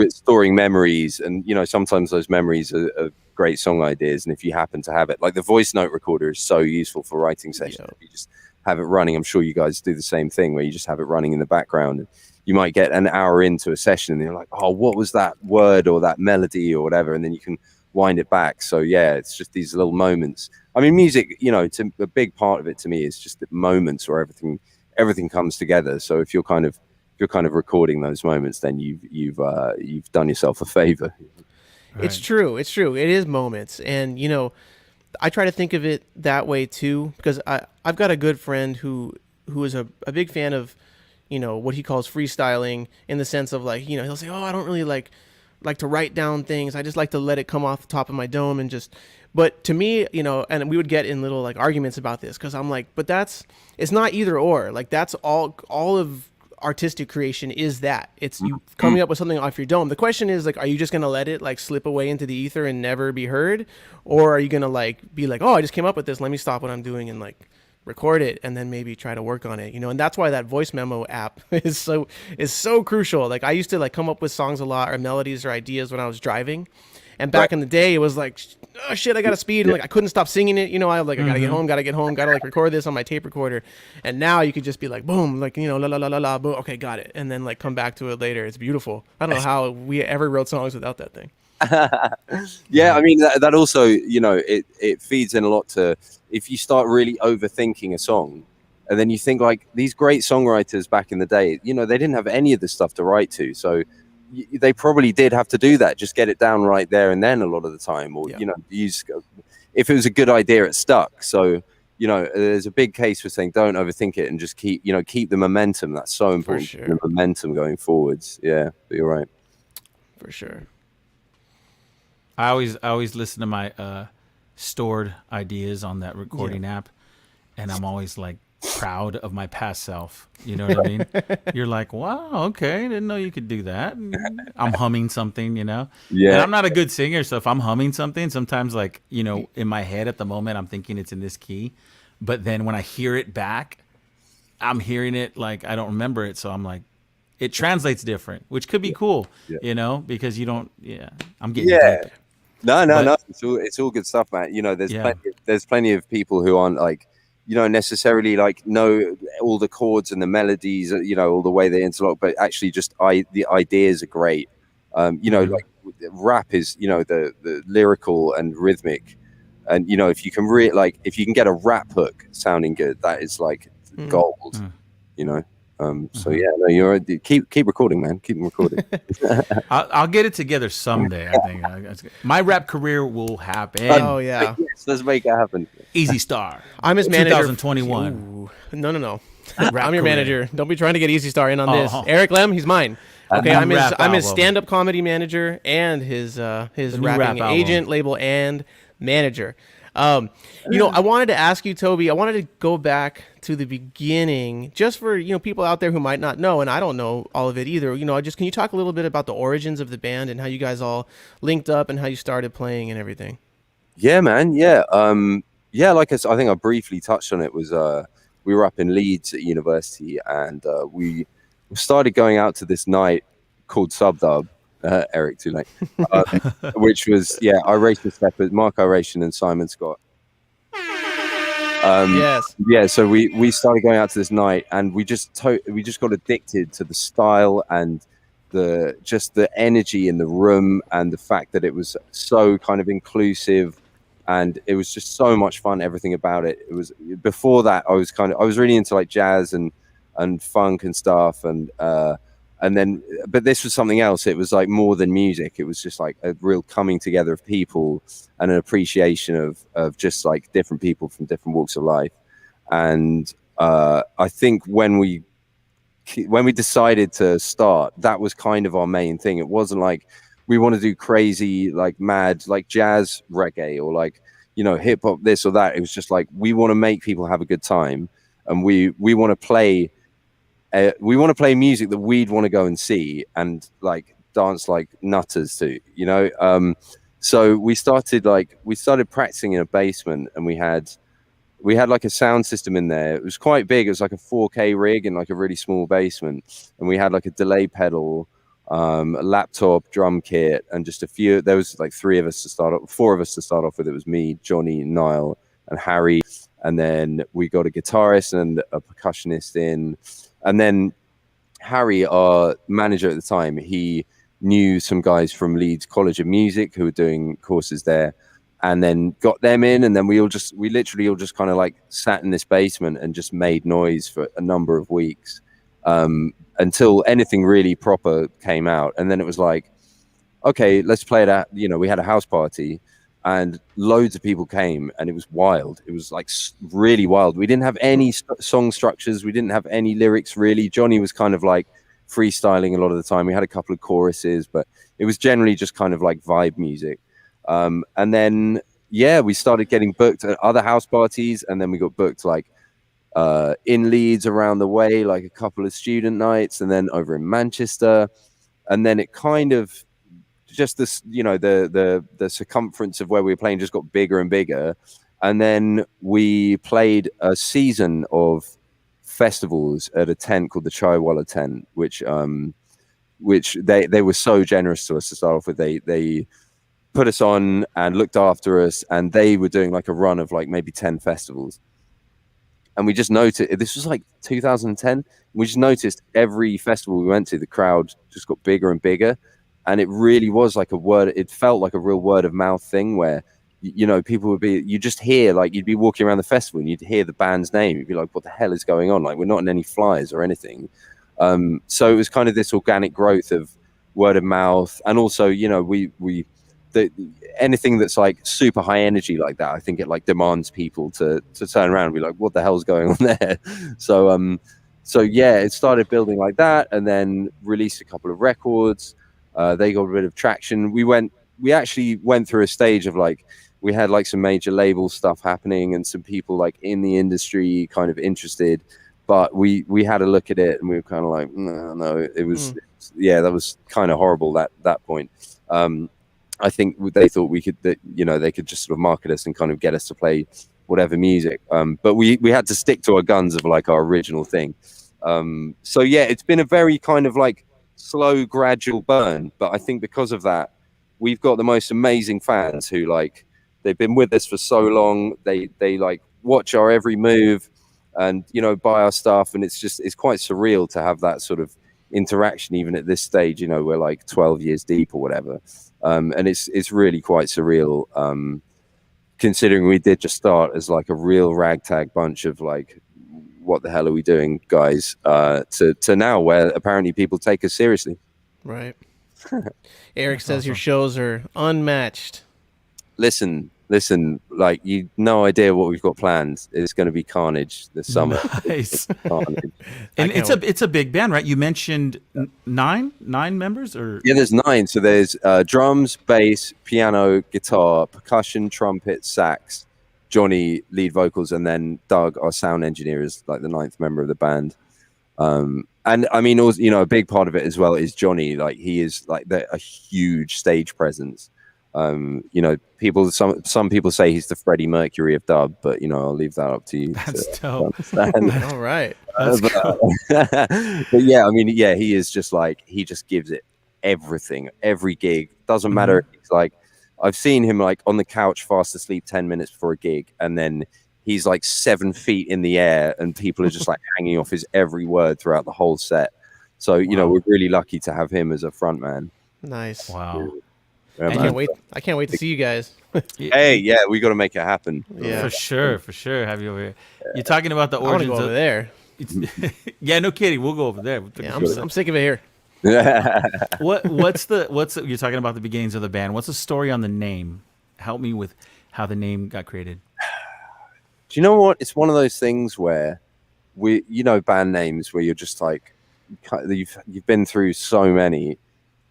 storing memories, and you know, sometimes those memories are great song ideas, and if you happen to have it, like the voice note recorder is so useful for writing sessions. If you just have it running, I'm sure you guys do the same thing where you just have it running in the background, and you might get an hour into a session and you're like, oh, what was that word or that melody or whatever, and then you can wind it back. So yeah, it's just these little moments. I mean, music, you know, a big part of it to me is just the moments where everything comes together. So if you're kind of recording those moments, then you've done yourself a favor. Right. It's true. It is moments. And, you know, I try to think of it that way too, because I've got a good friend who is a big fan of, you know, what he calls freestyling, in the sense of like, you know, he'll say, oh, I don't really like to write down things. I just like to let it come off the top of my dome and just, but to me, you know, and we would get in little like arguments about this, because I'm like, but it's not either or. Like that's all of artistic creation is that. It's you coming up with something off your dome. The question is like, are you just going to let it like slip away into the ether and never be heard? Or are you going to like be like, oh, I just came up with this. Let me stop what I'm doing and like record it and then maybe try to work on it, you know? And that's why that voice memo app is so crucial. Like I used to like come up with songs a lot or melodies or ideas when I was driving. And back in the day, it was like, oh shit, I got to speed. And like, I couldn't stop singing it. You know, I was like, I got to get home, got to like record this on my tape recorder. And now you could just be like, boom, like, you know, la, la, la, la, la, boom. Okay, got it. And then like come back to it later. It's beautiful. I don't know how we ever wrote songs without that thing. Yeah, I mean, that also, you know, it feeds in a lot to, if you start really overthinking a song, and then you think like these great songwriters back in the day, you know, they didn't have any of this stuff to write to. So they probably did have to do that, just get it down right there and then a lot of the time, or you know, if it was a good idea, it stuck. So you know, there's a big case for saying don't overthink it and just keep the momentum. That's so important. For sure. The momentum going forwards. Yeah, but you're right. For sure. I always listen to my stored ideas on that recording app, and I'm always like proud of my past self. You know what I mean? You're like, wow, okay, didn't know you could do that. And I'm humming something, you know? Yeah. And I'm not a good singer, so if I'm humming something, sometimes like, you know, in my head at the moment, I'm thinking it's in this key. But then when I hear it back, I'm hearing it like I don't remember it. So I'm like, it translates different, which could be cool, you know, because you don't, I'm getting deep. No. It's all good stuff, man. You know, there's plenty of people who aren't like, you know, necessarily like know all the chords and the melodies, you know, all the way they interlock, but actually just the ideas are great. You know, like rap is, you know, the lyrical and rhythmic, and you know, if you can get a rap hook sounding good, that is like gold. You know. So yeah, no, keep recording, man. Keep recording. I'll get it together someday. I think my rap career will happen. Oh yeah, yes, let's make it happen. Easy Star. I'm his manager. 2021. Ooh. No. I'm your manager. Don't be trying to get Easy Star in on this. Eric Lem, he's mine. Okay, I'm his stand-up comedy manager and his rapping agent, label, and manager. I wanted to ask you, Toby, I wanted to go back to the beginning just for, people out there who might not know, and I don't know all of it either. Can you talk a little bit about the origins of the band and how you guys all linked up and how you started playing and everything? Yeah, man. Yeah. Like I think I briefly touched on it was, we were up in Leeds at university, and we started going out to this night called Subdub. Eric, too late. Which was Iration Steppers, Mark Iration and Simon Scott. Yes. Yeah. So we started going out to this night, and we just got addicted to the style and the energy in the room, and the fact that it was so kind of inclusive. And it was just so much fun, everything about it. It was, before that, I was really into like jazz and funk and stuff. And then, but this was something else. It was like more than music. It was just like a real coming together of people and an appreciation of just like different people from different walks of life. And I think when we decided to start, that was kind of our main thing. It wasn't like we want to do crazy, like mad, like jazz reggae or like, hip hop, this or that. It was just like, we want to make people have a good time, and we want to play music that we'd want to go and see and like dance like nutters to, So we started practicing in a basement, and we had like a sound system in there. It was quite big. It was like a 4K rig in like a really small basement, and we had like a delay pedal, a laptop, drum kit, and just a few. There was like four of us to start off with. It was me, Johnny, Niall, and Harry, and then we got a guitarist and a percussionist in, and then Harry, our manager at the time, he knew some guys from Leeds College of Music who were doing courses there, and then got them in, and then we literally all just kind of like sat in this basement and just made noise for a number of weeks. Until anything really proper came out. And then it was like, okay, let's play that. We had a house party, and loads of people came, and it was wild. It was like really wild. We didn't have any song structures. We didn't have any lyrics really. Johnny was kind of like freestyling a lot of the time. We had a couple of choruses, but it was generally just kind of like vibe music. And then, we started getting booked at other house parties, and then we got booked like in Leeds around the way, like a couple of student nights, and then over in Manchester. And then it kind of just this, the circumference of where we were playing just got bigger and bigger. And then we played a season of festivals at a tent called the Chaiwalla tent, which they were so generous to us to start off with. They put us on and looked after us, and they were doing like a run of like maybe 10 festivals. And we just noticed, this was like 2010, we just noticed every festival we went to, the crowd just got bigger and bigger. And it really was like it felt like a real word of mouth thing where, people you just hear, like, you'd be walking around the festival and you'd hear the band's name. You'd be like, what the hell is going on? Like, we're not in any flyers or anything. So it was kind of this organic growth of word of mouth. And also, anything that's like super high energy like that, I think it like demands people to turn around and be like, what the hell's going on there? So it started building like that, and then released a couple of records. They got a bit of traction. We actually went through a stage of like, we had like some major label stuff happening and some people like in the industry kind of interested, but we had a look at it and we were kind of like, no, it was, that was kind of horrible that point. I think they thought they could just sort of market us and kind of get us to play whatever music. But we had to stick to our guns of like our original thing. It's been a very kind of like slow, gradual burn. But I think because of that, we've got the most amazing fans who like, they've been with us for so long. They like watch our every move and, buy our stuff. And it's quite surreal to have that sort of interaction, even at this stage, we're like 12 years deep or whatever. And it's really quite surreal, considering we did just start as like a real ragtag bunch of like, what the hell are we doing, guys, to now where apparently people take us seriously. Right. Eric says awesome. Your shows are unmatched. Listen, like, you no idea what we've got planned. It's going to be carnage this summer. Nice. Carnage. And it's a big band, right? You mentioned nine members, or there's 9. So there's drums, bass, piano, guitar, percussion, trumpet, sax, Johnny lead vocals, and then Doug, our sound engineer, is like the 9th member of the band. And I mean, also, a big part of it as well is Johnny. Like, he is like a huge stage presence. Some people say he's the Freddie Mercury of dub, but I'll leave that up to you. That's dope. All right. But yeah, I mean, yeah, he is just like, he just gives it everything, every gig. Doesn't matter if it's like, I've seen him like on the couch fast asleep 10 minutes before a gig, and then he's like 7 feet in the air and people are just like hanging off his every word throughout the whole set. So, we're really lucky to have him as a front man. Nice. Wow. Yeah, I can't wait to see you guys. Hey, yeah, we got to make it happen. Yeah. For sure. Have you over here? You're talking about the I want to origins go over there. Yeah, no kidding. We'll go over there. Yeah, I'm sick of it here. What's you're talking about the beginnings of the band. What's the story on the name? Help me with how the name got created. Do you know what? It's one of those things where band names where you're just like, you've been through so many,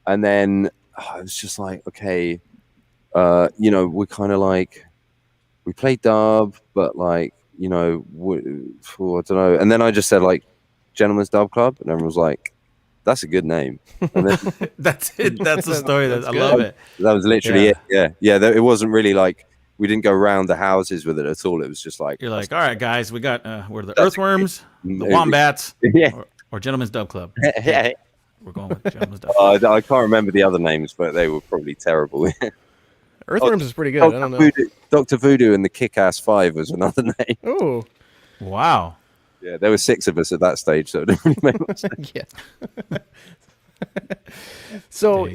and then I was just like, okay, we're kind of like, we play dub, but like, I don't know. And then I just said like, Gentleman's Dub Club, and everyone was like, that's a good name. And then, That's it. That's the story. I love it. That was literally it. Yeah. It wasn't really like, we didn't go around the houses with it at all. It was just like, You're like, all right, guys, we got we're the Earthworms, the Wombats, or Gentleman's Dub Club. Yeah. We're going with Gentleman's Dub Club. I can't remember the other names, but they were probably terrible. Earthworms is pretty good. I don't know. Dr. Voodoo and the Kick-Ass 5 was another name. Oh. Wow. Yeah, there were 6 of us at that stage, so it didn't really make much sense. Yeah. So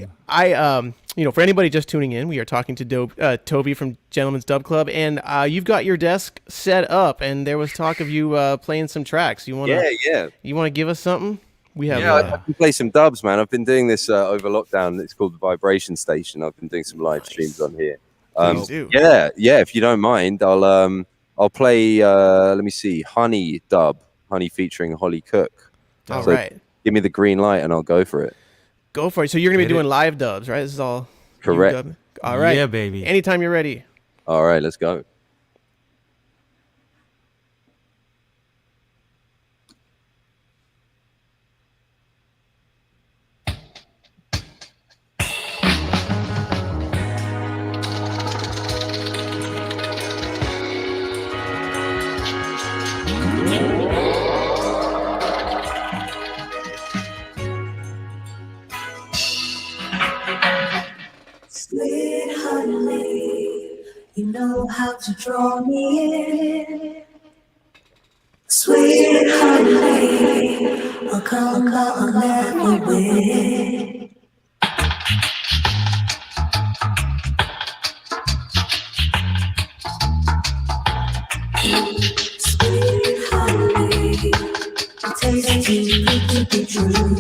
for anybody just tuning in, we are talking to Toby from Gentleman's Dub Club, and you've got your desk set up, and there was talk of you playing some tracks. You want to give us something? We have. I can play some dubs, man. I've been doing this over lockdown. It's called the Vibration Station. I've been doing some live streams on here. Please do. Yeah. If you don't mind, I'll play. Let me see, Honey featuring Hollie Cook. All right. Give me the green light, and I'll go for it. Go for it. So you're gonna be doing live dubs, right? This is all correct. All right. Yeah, baby. Anytime you're ready. All right, let's go. Sweet honey, you know how to draw me in. Sweet honey, I'll come, I'll never win. Sweet honey, it tastes too good to be true.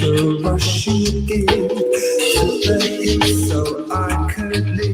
The rush you give to the heat so I could live.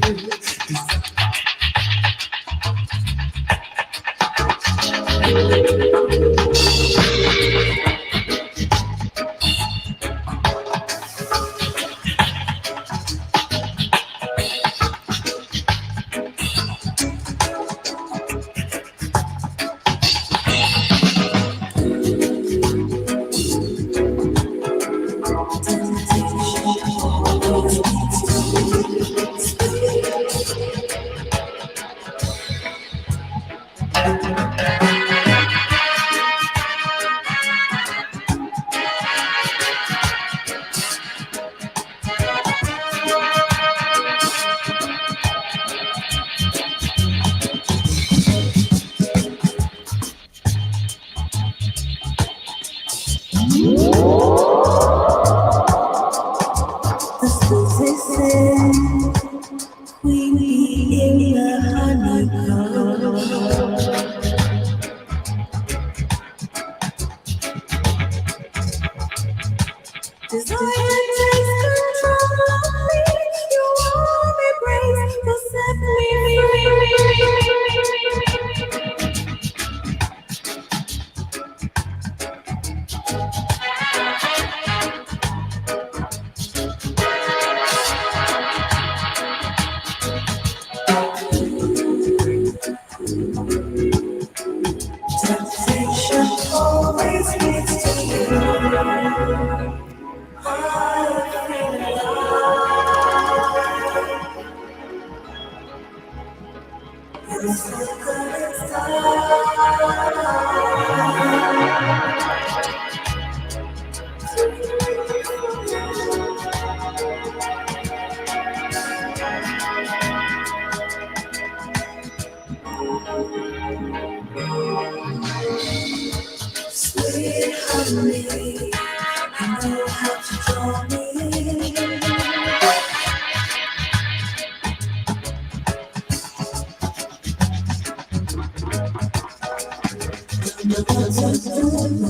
Sweet honey, you know how to draw me in.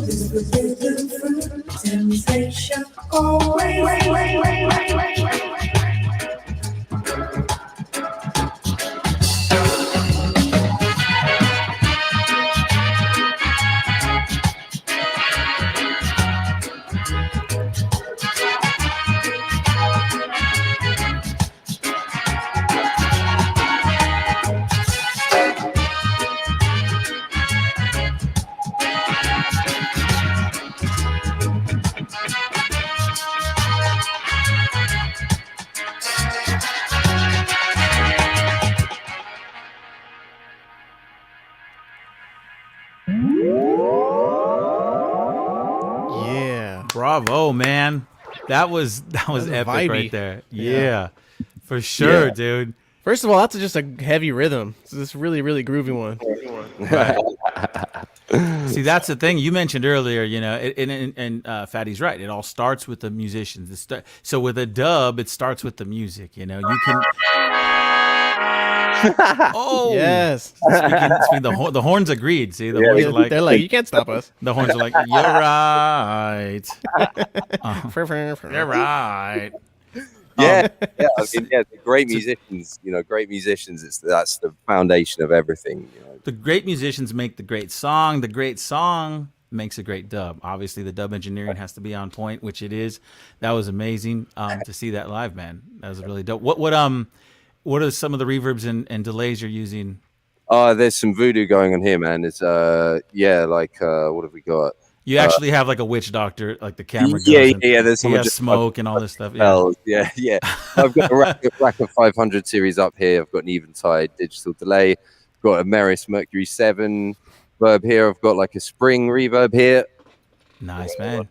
This forbidden fruit, temptation Yeah. Bravo, man. That was was epic vibey. right there. Yeah. For sure, Yeah. dude. First of all, that's just a heavy rhythm. It's this really, really groovy one. Right. See, that's the thing you mentioned earlier, you know, and Fatty's right. It all starts with the musicians. So with a dub, it starts with the music, you know. You can... Oh! Yes. Speaking, the horns agreed. See, the horns are like... They're like, you can't stop us. The horns are like, you're right. You're right. Yeah, yeah. I mean, yeah, the great musicians. You know, great musicians. That's the foundation of everything. You know. The great musicians make the great song. The great song makes a great dub. Obviously, the dub engineering has to be on point, which it is. That was amazing to see that live, man. That was really dope. What are some of the reverbs and delays you're using? There's some voodoo going on here, man. It's like what have we got? You actually have like a witch doctor, like the camera goes. Yeah. And There's he has smoke and all this stuff. Yeah. Yeah. I've got a rack of 500 series up here. I've got an Eventide digital delay. I've got a Meris Mercury 7 reverb here. I've got like a spring reverb here. Nice, man.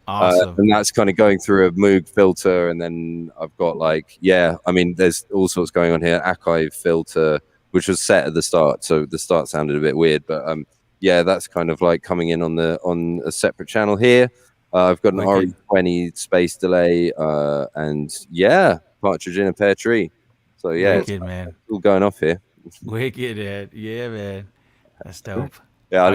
Awesome. And that's kind of going through a Moog filter, and then I've got like, I mean, there's all sorts going on here. Akai filter, which was set at the start, so the start sounded a bit weird, but that's kind of like coming in on a separate channel here. I've got an RE20 space delay, and partridge in a pear tree. So Wicked, man. All going off here. Wicked, Ed. Yeah, man. That's dope. Yeah, I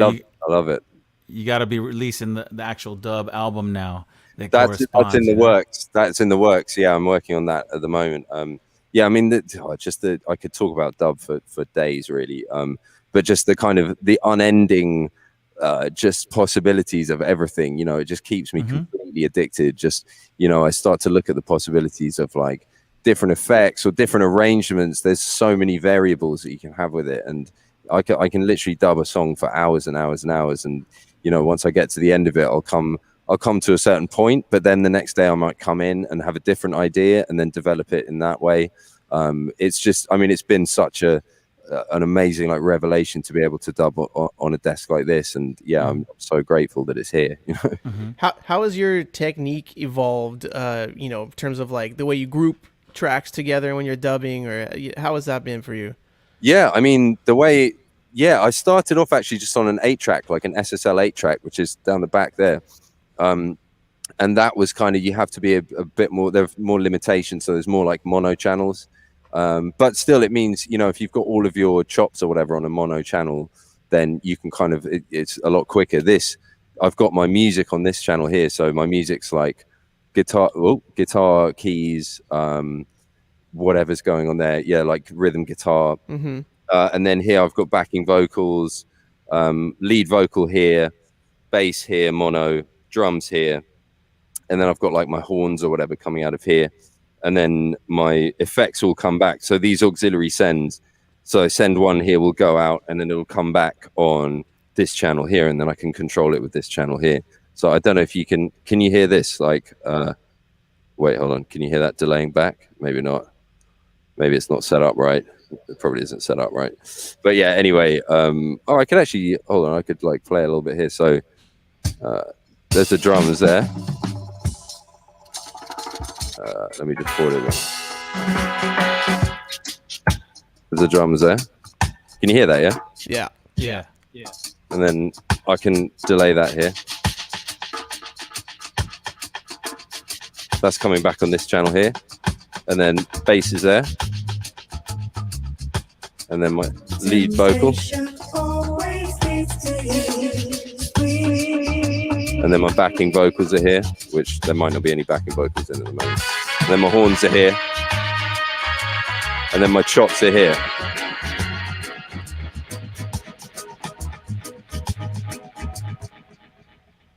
love it. You got to be releasing the actual dub album now. That's in the works. That's in the works. Yeah, I'm working on that at the moment. I mean, I could talk about dub for days, really. But just the kind of the unending, just possibilities of everything. You know, it just keeps me completely addicted. Just, you know, I start to look at the possibilities of like different effects or different arrangements. There's so many variables that you can have with it, and I can literally dub a song for hours and hours and hours. And you know, once I get to the end of it, I'll come to a certain point, but then the next day I might come in and have a different idea and then develop it in that way. It's just, I mean, it's been such an amazing like revelation to be able to dub on a desk like this. And I'm so grateful that it's here. You know, How has your technique evolved? You know, in terms of like the way you group tracks together when you're dubbing, or how has that been for you? Yeah, I mean, I started off actually just on an 8-track, like an SSL 8-track, which is down the back there. And that was kind of, you have to be a bit more, there's more limitations. So there's more like mono channels. But still, it means, you know, if you've got all of your chops or whatever on a mono channel, then you can kind of, it's a lot quicker. I've got my music on this channel here. So my music's like guitar keys, whatever's going on there. Yeah, like rhythm guitar. And then here I've got backing vocals, lead vocal here, bass here, mono, drums here. And then I've got like my horns or whatever coming out of here. And then my effects all come back. So these auxiliary sends. So I send one here, will go out, and then it'll come back on this channel here. And then I can control it with this channel here. So I don't know if you can you hear this? Like, wait, hold on. Can you hear that delaying back? Maybe not. Maybe it's not set up right. it probably isn't set up right. But yeah, anyway, I could actually hold on. I could like play a little bit here. So there's the drums there. Let me just pause it. There's the drums there. Can you hear that? Yeah. Yeah. Yeah. Yeah. And then I can delay that here. That's coming back on this channel here. And then bass is there. And then my lead vocal. And then my backing vocals are here, which there might not be any backing vocals in at the moment. And then my horns are here. And then my chops are here.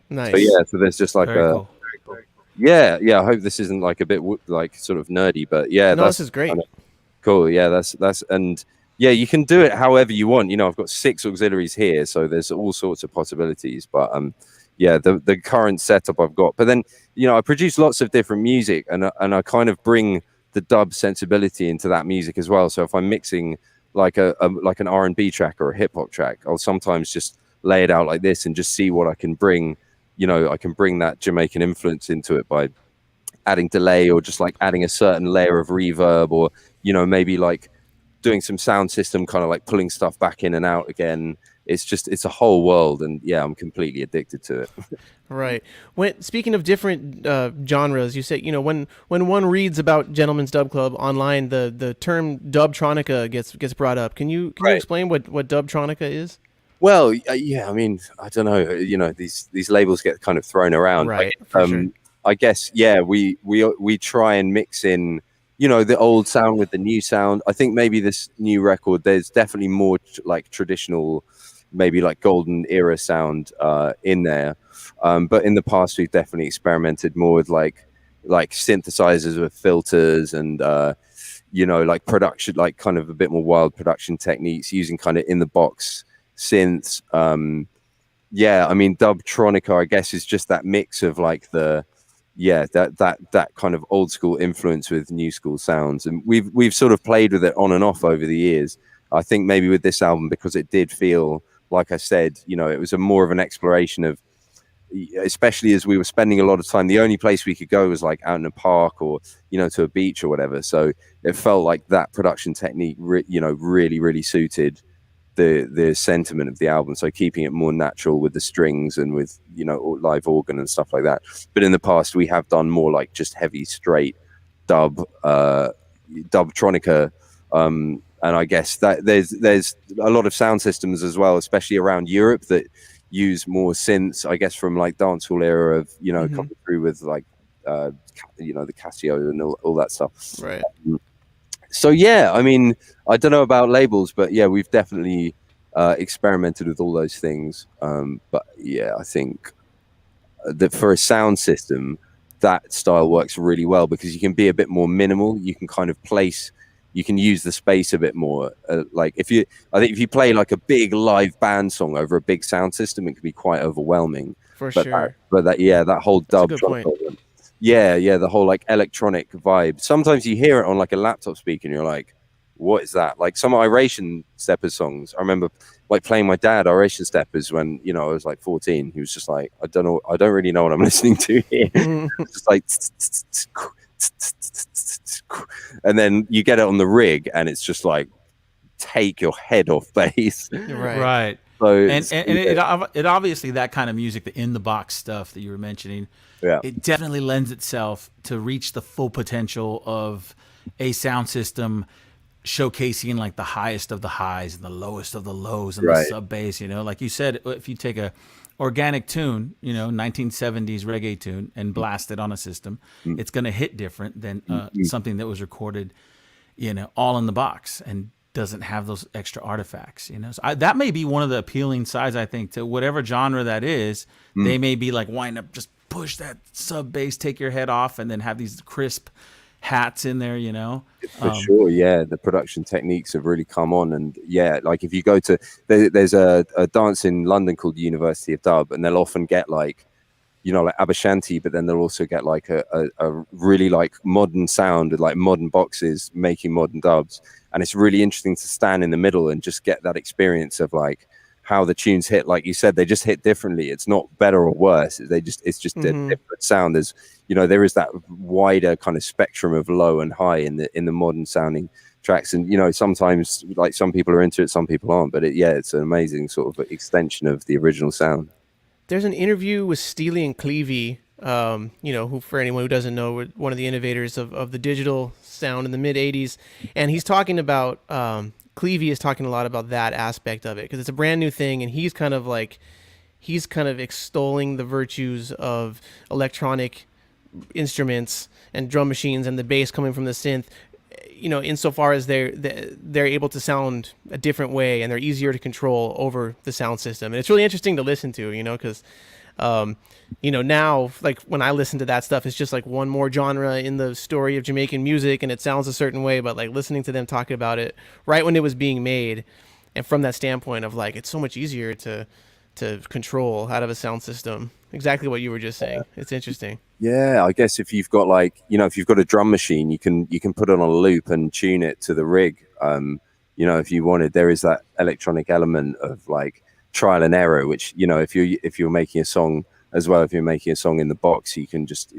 Nice. But yeah, so there's just like Very cool. Yeah. I hope this isn't like a bit like sort of nerdy, but yeah, No, this is great. Cool. Yeah, that's and yeah, you can do it however you want. You know, I've got 6 auxiliaries here, so there's all sorts of possibilities. But yeah, the current setup I've got. But then, you know, I produce lots of different music, and I kind of bring the dub sensibility into that music as well. So if I'm mixing like like an R&B track or a hip hop track, I'll sometimes just lay it out like this and just see what I can bring. You know, I can bring that Jamaican influence into it by adding delay or just like adding a certain layer of reverb, or, you know, maybe like doing some sound system, kind of like pulling stuff back in and out again. It's a whole world, and yeah, I'm completely addicted to it. Right. Speaking of different genres, you say, you know, when one reads about Gentleman's Dub Club online, the term dubtronica gets brought up. Can you explain what dubtronica is? Well, yeah, I mean, I don't know. You know, these labels get kind of thrown around. Right. For sure. I guess, yeah, we try and mix in, you know, the old sound with the new sound. I think maybe this new record, there's definitely more like traditional, maybe like golden era sound in there. But in the past, we've definitely experimented more with like synthesizers with filters and, you know, like production, like kind of a bit more wild production techniques, using kind of in the box synths. Yeah, I mean, dubtronica, I guess, is just that mix of like that kind of old school influence with new school sounds, and we've sort of played with it on and off over the years. I think maybe with this album, because it did feel, like I said, you know, it was more of an exploration of, especially as we were spending a lot of time, the only place we could go was like out in a park or, you know, to a beach or whatever. So it felt like that production technique, you know, really suited the sentiment of the album. So keeping it more natural with the strings and with, you know, live organ and stuff like that. But in the past, we have done more like just heavy, straight dubtronica. And I guess that there's a lot of sound systems as well, especially around Europe, that use more synths, I guess, from like dancehall era of, you know, coming through with like, you know, the Casio and all that stuff. Right. So yeah, I mean, I don't know about labels, but yeah, we've definitely experimented with all those things. But yeah, I think that for a sound system, that style works really well because you can be a bit more minimal. You can kind of you can use the space a bit more. Like I think if you play like a big live band song over a big sound system, it can be quite overwhelming. For sure. That whole dub. Yeah, the whole like electronic vibe. Sometimes you hear it on like a laptop speaker and you're like, what is that? Like some Iration Steppers songs. I remember like playing my dad Iration Steppers when, you know, I was like 14. He was just like, I don't really know what I'm listening to here. Just like, and then you get it on the rig and it's just like, take your head off bass. Right. So it obviously, that kind of music, the in the box stuff that you were mentioning, it definitely lends itself to reach the full potential of a sound system, showcasing like the highest of the highs and the lowest of the lows and the sub bass. You know, like you said, if you take a organic tune, you know, 1970s reggae tune, and blast it on a system, it's going to hit different than something that was recorded, you know, all in the box and doesn't have those extra artifacts, you know. So that may be one of the appealing sides, I think, to whatever genre that is. They may be like, why not just push that sub bass, take your head off, and then have these crisp hats in there, you know. For sure, yeah. The production techniques have really come on, and yeah, like if you go to there's a dance in London called University of Dub, and they'll often get like like Abashanti, but then they'll also get like a really like modern sound with like modern boxes making modern dubs. And it's really interesting to stand in the middle and just get that experience of like how the tunes hit. Like you said, they just hit differently. It's not better or worse. It's just a different sound. There's, there is that wider kind of spectrum of low and high in the modern sounding tracks. And, sometimes like some people are into it, some people aren't, but it's an amazing sort of extension of the original sound. There's an interview with Steely and Clevie, who, for anyone who doesn't know, were one of the innovators of the digital sound in the mid 80s. And he's talking about, Clevie is talking a lot about that aspect of it because it's a brand new thing. And he's kind of extolling the virtues of electronic instruments and drum machines and the bass coming from the synth, insofar as they're able to sound a different way and they're easier to control over the sound system. And it's really interesting to listen to, because, now, like when I listen to that stuff, it's just like one more genre in the story of Jamaican music and it sounds a certain way, but like listening to them talking about it right when it was being made and from that standpoint of like, it's so much easier to control out of a sound system. Exactly what you were just saying. It's interesting. Yeah, I guess if you've got if you've got a drum machine, you can put it on a loop and tune it to the rig. If you wanted, there is that electronic element of like trial and error, which, if you're making a song as well, if you're making a song in the box, you can just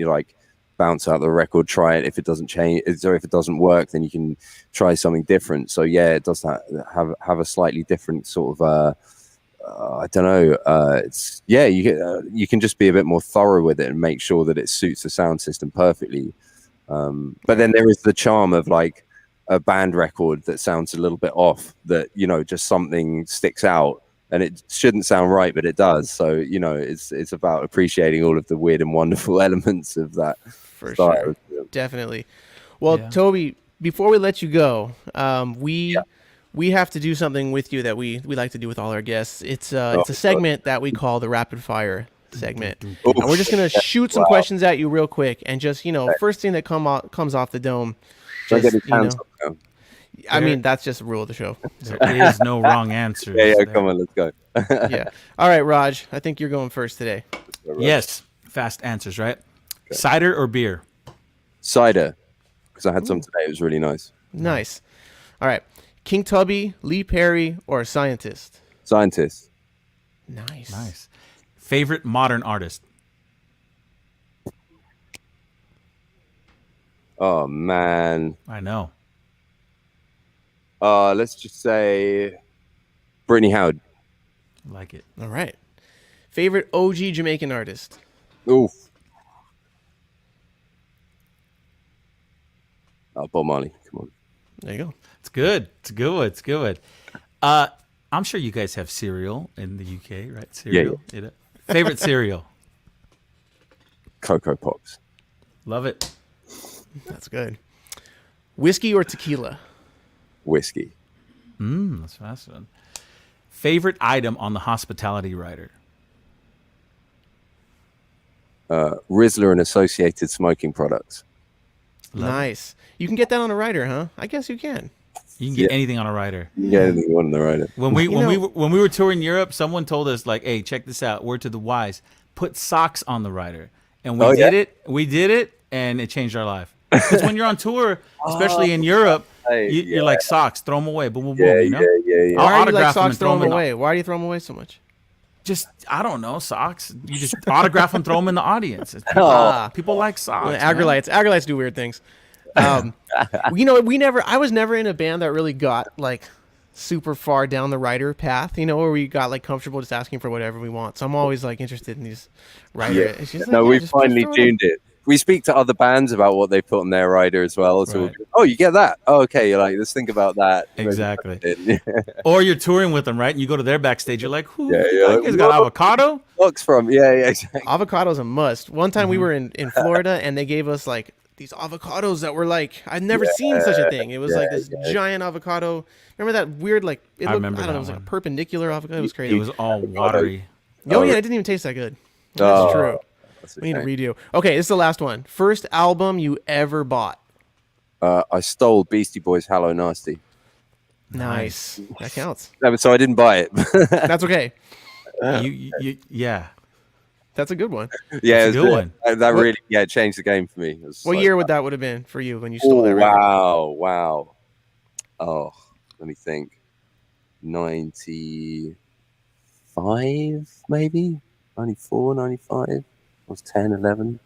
bounce out the record, try it. If it doesn't change, or if it doesn't work, then you can try something different. So yeah, it does have a slightly different sort of I don't know. You can just be a bit more thorough with it and make sure that it suits the sound system perfectly. But then there is the charm of like a band record that sounds a little bit off. That just something sticks out, and it shouldn't sound right, but it does. So it's about appreciating all of the weird and wonderful elements of that. For sure, definitely. Well, yeah. Toby, before we let you go, we have to do something with you that we like to do with all our guests. It's a segment that we call the rapid fire segment. And we're just going to shoot some questions at you real quick and just, first thing that comes off the dome. Just, I mean, that's just a rule of the show. There is no wrong answer. Yeah, come on, let's go. Yeah. All right, Raj, I think you're going first today. Yes. Fast answers, right? Okay. Cider or beer? Cider, because I had some today. It was really nice. Nice. All right. King Tubby, Lee Perry, or a scientist? Scientist. Nice. Favorite modern artist? Oh, man. I know. Let's just say Brittany Howard. Like it. All right. Favorite OG Jamaican artist? Oof. Bob Marley. Come on. There you go. It's good. It's a good one. I'm sure you guys have cereal in the UK, right? Cereal. Yeah. Favorite cereal? Cocoa Pops. Love it. That's good. Whiskey or tequila? Whiskey. That's fast one. Favorite item on the hospitality rider? Rizzler and associated smoking products. Nice. You can get that on a rider, huh? I guess you can. You can get anything on a rider. You can get anything you want on the rider. When we were touring Europe, someone told us like, "Hey, check this out. Word to the wise: put socks on the rider." And we did it. We did it, and it changed our life. Because when you're on tour, especially in Europe, you're like socks, throw them away. Boom, boom, boom. Yeah. Why are you like socks, throw them away? Why do you throw them away so much? Just, I don't know, socks. You just autograph them, throw them in the audience. People like socks. Well, Agrolites do weird things. I was never in a band that really got like super far down the writer path, where we got like comfortable just asking for whatever we want. So I'm always like interested in these writer. Yeah. We finally tuned it. We speak to other bands about what they put on their rider as well. So you get that. Oh, okay. You're like, let's think about that. Exactly. Or you're touring with them, right? And you go to their backstage. You're like, who? You guys got avocado? Looks from. Yeah, exactly. Avocado's a must. One time we were in Florida and they gave us like these avocados that were like, I'd never seen such a thing. It was like this giant avocado. Remember that weird, like, it looked, I don't know, it was like a perpendicular avocado. It was crazy. It was all watery. Oh, yeah, it didn't even taste that good. That's true. We need to redo. Okay, this is the last one. First album you ever bought? I stole Beastie Boys' Hello Nasty. Nice. That counts. No, so I didn't buy it. That's okay. Yeah. That's a good one. Yeah, That's a good one. That really changed the game for me. It was What like, year would that have been for you when you stole that record? wow. Oh, let me think. 95, maybe? 94, 95? I was 10, 11.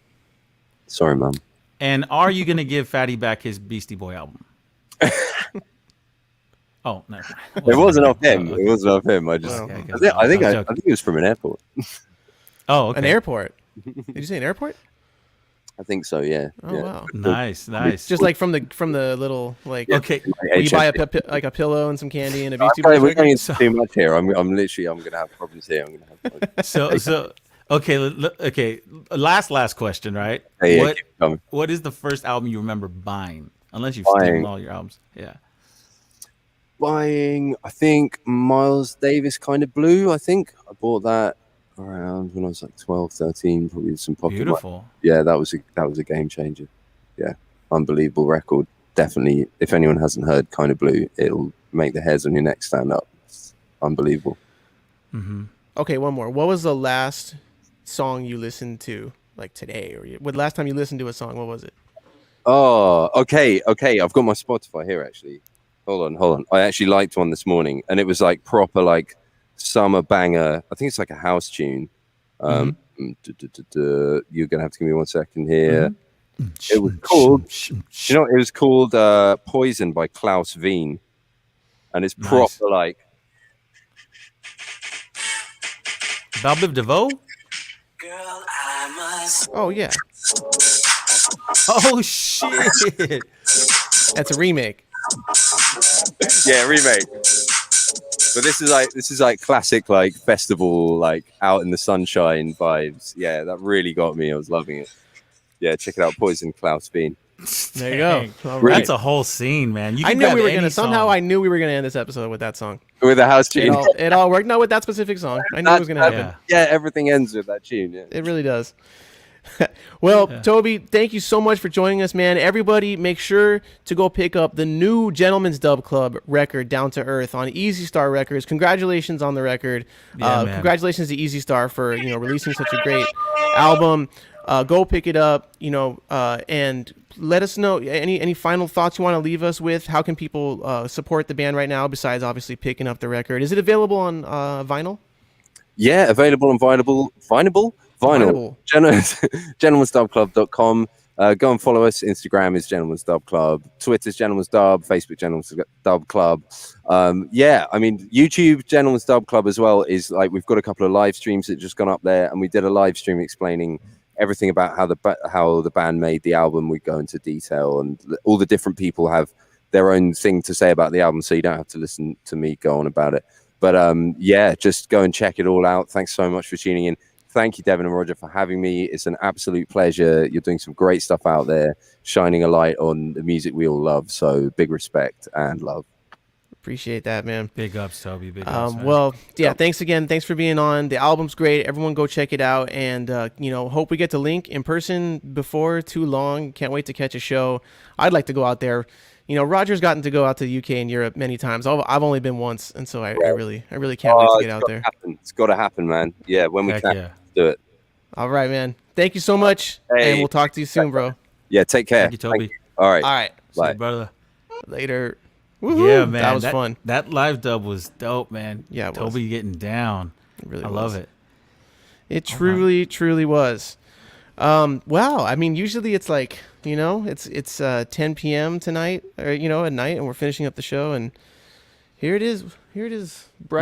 Sorry, Mum. And are you gonna give Fatty back his Beastie Boy album? Oh no, It wasn't off him. Okay. It wasn't off him. I just, Okay, I think was it joking. was from an airport. Oh, okay. An airport. Did you say an airport? I think so. Yeah. Oh yeah. wow. Nice. Just like from the little like. Okay. Where you buy a pillow and some candy and a Beastie We're Boys going record? into too much here. I'm gonna have problems here. I'm gonna have. So okay. Last question, right? Yeah, keep coming. What is the first album you remember buying? Unless you've Buying. stolen all your albums. Yeah. Buying, I think Miles Davis Kind of Blue. I think I bought that around when I was like 12, 13. Probably some popular. Beautiful. Yeah, that was a game changer. Yeah, unbelievable record. Definitely, if anyone hasn't heard Kind of Blue, it'll make the hairs on your neck stand up. It's unbelievable. Mm-hmm. Okay, one more. What was the last song you listened to, like today, or what last time you listened to a song? What was it? Oh, okay. I've got my Spotify here actually. Hold on. I actually liked one this morning, and it was like proper like summer banger. I think it's like a house tune. You're gonna have to give me 1 second here. It was called. It was called "Poison" by Klaus Wien, and it's proper like. Balbiv DeVoe? Oh yeah, Oh shit! that's a remake. Yeah, remake. But this is like classic like festival like out in the sunshine vibes. Yeah, that really got me. I was loving it. Yeah, check it out. Poison, Klaus Wien. There you go. Dang. All right. That's a whole scene, man. You I can knew grab we were any gonna somehow. song. I knew we were gonna end this episode with that song. With a house tune. It all worked. Not with that specific song. I knew it was gonna happen. Yeah. Yeah, everything ends with that tune. Yeah. It really does. Well, Toby, thank you so much for joining us, man. Everybody, make sure to go pick up the new Gentleman's Dub Club record, Down to Earth, on Easy Star Records. Congratulations on the record. Yeah, man. Congratulations to Easy Star for releasing such a great album. Go pick it up, and let us know any final thoughts you want to leave us with. How can people support the band right now besides obviously picking up the record? Is it available on vinyl? Yeah, available on vinyl. Gentleman'sdubclub.com. Go and follow us. Instagram is Gentleman's Dub Club. Twitter's Gentleman's Dub. Facebook Gentleman's Dub Club. YouTube Gentleman's Dub Club as well is like we've got a couple of live streams that just gone up there, and we did a live stream explaining everything about how the band made the album. We go into detail, and all the different people have their own thing to say about the album, so you don't have to listen to me go on about it. But just go and check it all out. Thanks so much for tuning in. Thank you, Devin and Roger, for having me. It's an absolute pleasure. You're doing some great stuff out there, shining a light on the music we all love. So big respect and love. Appreciate that, man. Big ups, Toby. Big ups. Man. Well, yeah, thanks again. Thanks for being on. The album's great. Everyone go check it out. And, hope we get to link in person before too long. Can't wait to catch a show. I'd like to go out there. Roger's gotten to go out to the UK and Europe many times. I've only been once. And so I really can't wait to get out there. It's got to happen, man. Yeah, when we can do it. All right, man. Thank you so much. Hey. And we'll talk to you soon, bro. Yeah, take care. Thank you, Toby. All right. All right. See you, Bye. brother. Later. Woo-hoo. Yeah, man. That was fun. That live dub was dope, man. Yeah, it was. Toby getting down. It really I was. love it. It truly was. Wow. I mean, usually it's like, it's 10 p.m. tonight or, at night, and we're finishing up the show, and here it is. Bright You and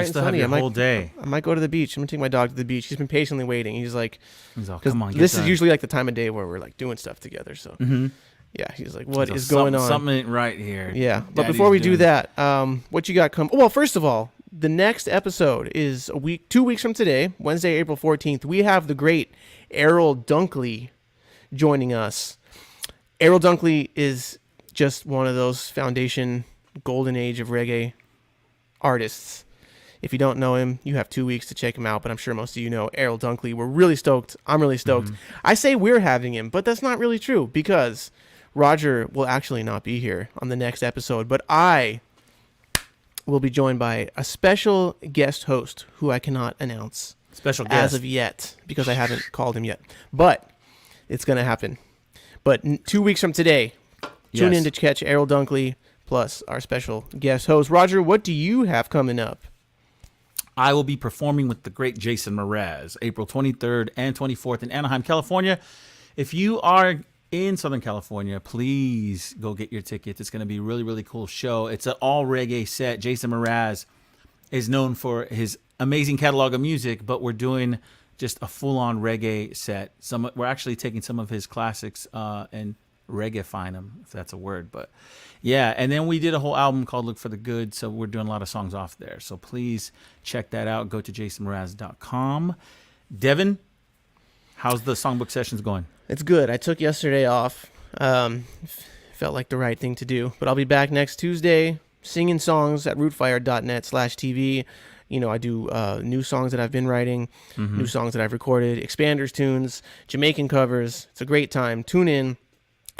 still sunny. have your whole day. I might go to the beach. I'm gonna take my dog to the beach. He's been patiently waiting. He's like, all, 'cause come on, get this done. is usually like the time of day where we're like doing stuff together. So yeah, he's like, what is going on? Something ain't right here. Yeah, but Daddy's before we do doing- that, what you got come? Well, first of all, the next episode is 2 weeks from today, Wednesday, April 14th. We have the great Errol Dunkley joining us. Errol Dunkley is just one of those foundation golden age of reggae artists. If you don't know him, you have 2 weeks to check him out, but I'm sure most of you know Errol Dunkley. We're really stoked. I'm really stoked. I say we're having him, but that's not really true because Roger will actually not be here on the next episode, but I will be joined by a special guest host who I cannot announce. Special as guest. of yet because I haven't called him yet. But it's going to happen. But 2 weeks from today, tune in to catch Errol Dunkley plus our special guest host. Roger, what do you have coming up? I will be performing with the great Jason Mraz, April 23rd and 24th in Anaheim, California. If you are in Southern California, please go get your tickets. It's going to be a really, really cool show. It's an all reggae set. Jason Mraz is known for his amazing catalog of music, but we're doing just a full-on reggae set. We're actually taking some of his classics and reggae-fying them, if that's a word. But yeah, and then we did a whole album called Look for the Good, so we're doing a lot of songs off there. So please check that out. Go to jasonmraz.com. Devin, how's the songbook sessions going? It's good. I took yesterday off. Felt like the right thing to do. But I'll be back next Tuesday singing songs at rootfire.net/TV. You know, I do new songs that I've been writing, new songs that I've recorded, expanders tunes, Jamaican covers. It's a great time. Tune in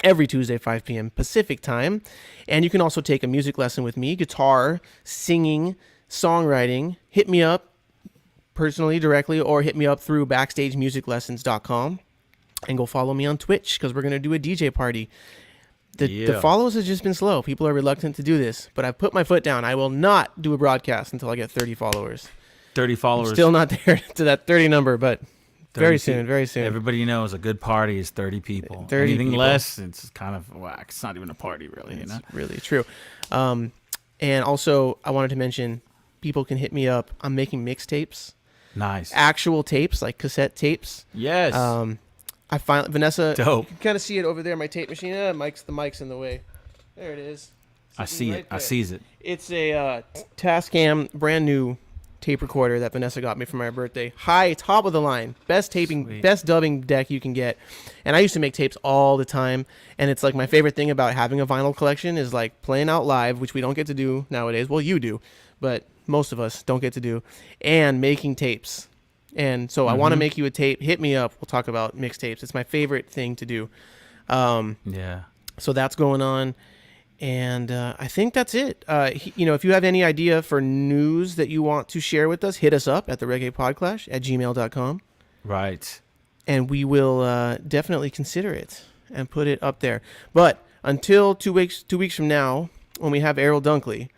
every Tuesday, 5 p.m. Pacific time. And you can also take a music lesson with me, guitar, singing, songwriting. Hit me up personally, directly, or hit me up through backstagemusiclessons.com. And go follow me on Twitch because we're going to do a DJ party. The follows has just been slow. People are reluctant to do this, but I've put my foot down. I will not do a broadcast until I get 30 followers. 30 followers. I'm still not there to that 30 number, but very soon. Everybody knows a good party is 30 people. 30 Anything people. less, it's kind of whack. It's not even a party, really. It's you know? really true. And also, I wanted to mention, people can hit me up. I'm making mixtapes. Nice. Actual tapes, like cassette tapes. Yes. I finally, Vanessa, Dope. you can kind of see it over there, my tape machine. The mic's in the way. There it is. I see Right it. I there. sees it. It's a Tascam brand new tape recorder that Vanessa got me for my birthday. High, top of the line, best taping, Sweet. best dubbing deck you can get. And I used to make tapes all the time. And it's like my favorite thing about having a vinyl collection is like playing out live, which we don't get to do nowadays. Well, you do, but most of us don't get to do, and making tapes. And so I want to make you a tape. Hit me up. We'll talk about mixtapes. It's my favorite thing to do. Yeah. So that's going on. And I think that's it. If you have any idea for news that you want to share with us, hit us up at the Reggae PodClash at gmail.com. Right. And we will definitely consider it and put it up there. But until 2 weeks from now, when we have Errol Dunkley,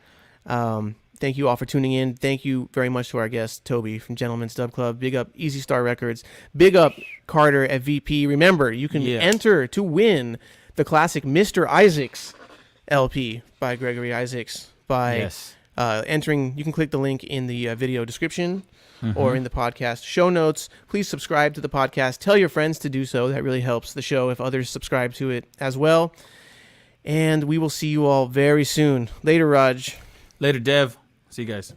thank you all for tuning in. Thank you very much to our guest, Toby from Gentleman's Dub Club. Big up Easy Star Records. Big up Carter at VP. Remember, you can enter to win the classic Mr. Isaacs LP by Gregory Isaacs by entering. You can click the link in the video description or in the podcast show notes. Please subscribe to the podcast. Tell your friends to do so. That really helps the show if others subscribe to it as well. And we will see you all very soon. Later, Raj. Later, Dev. See you guys.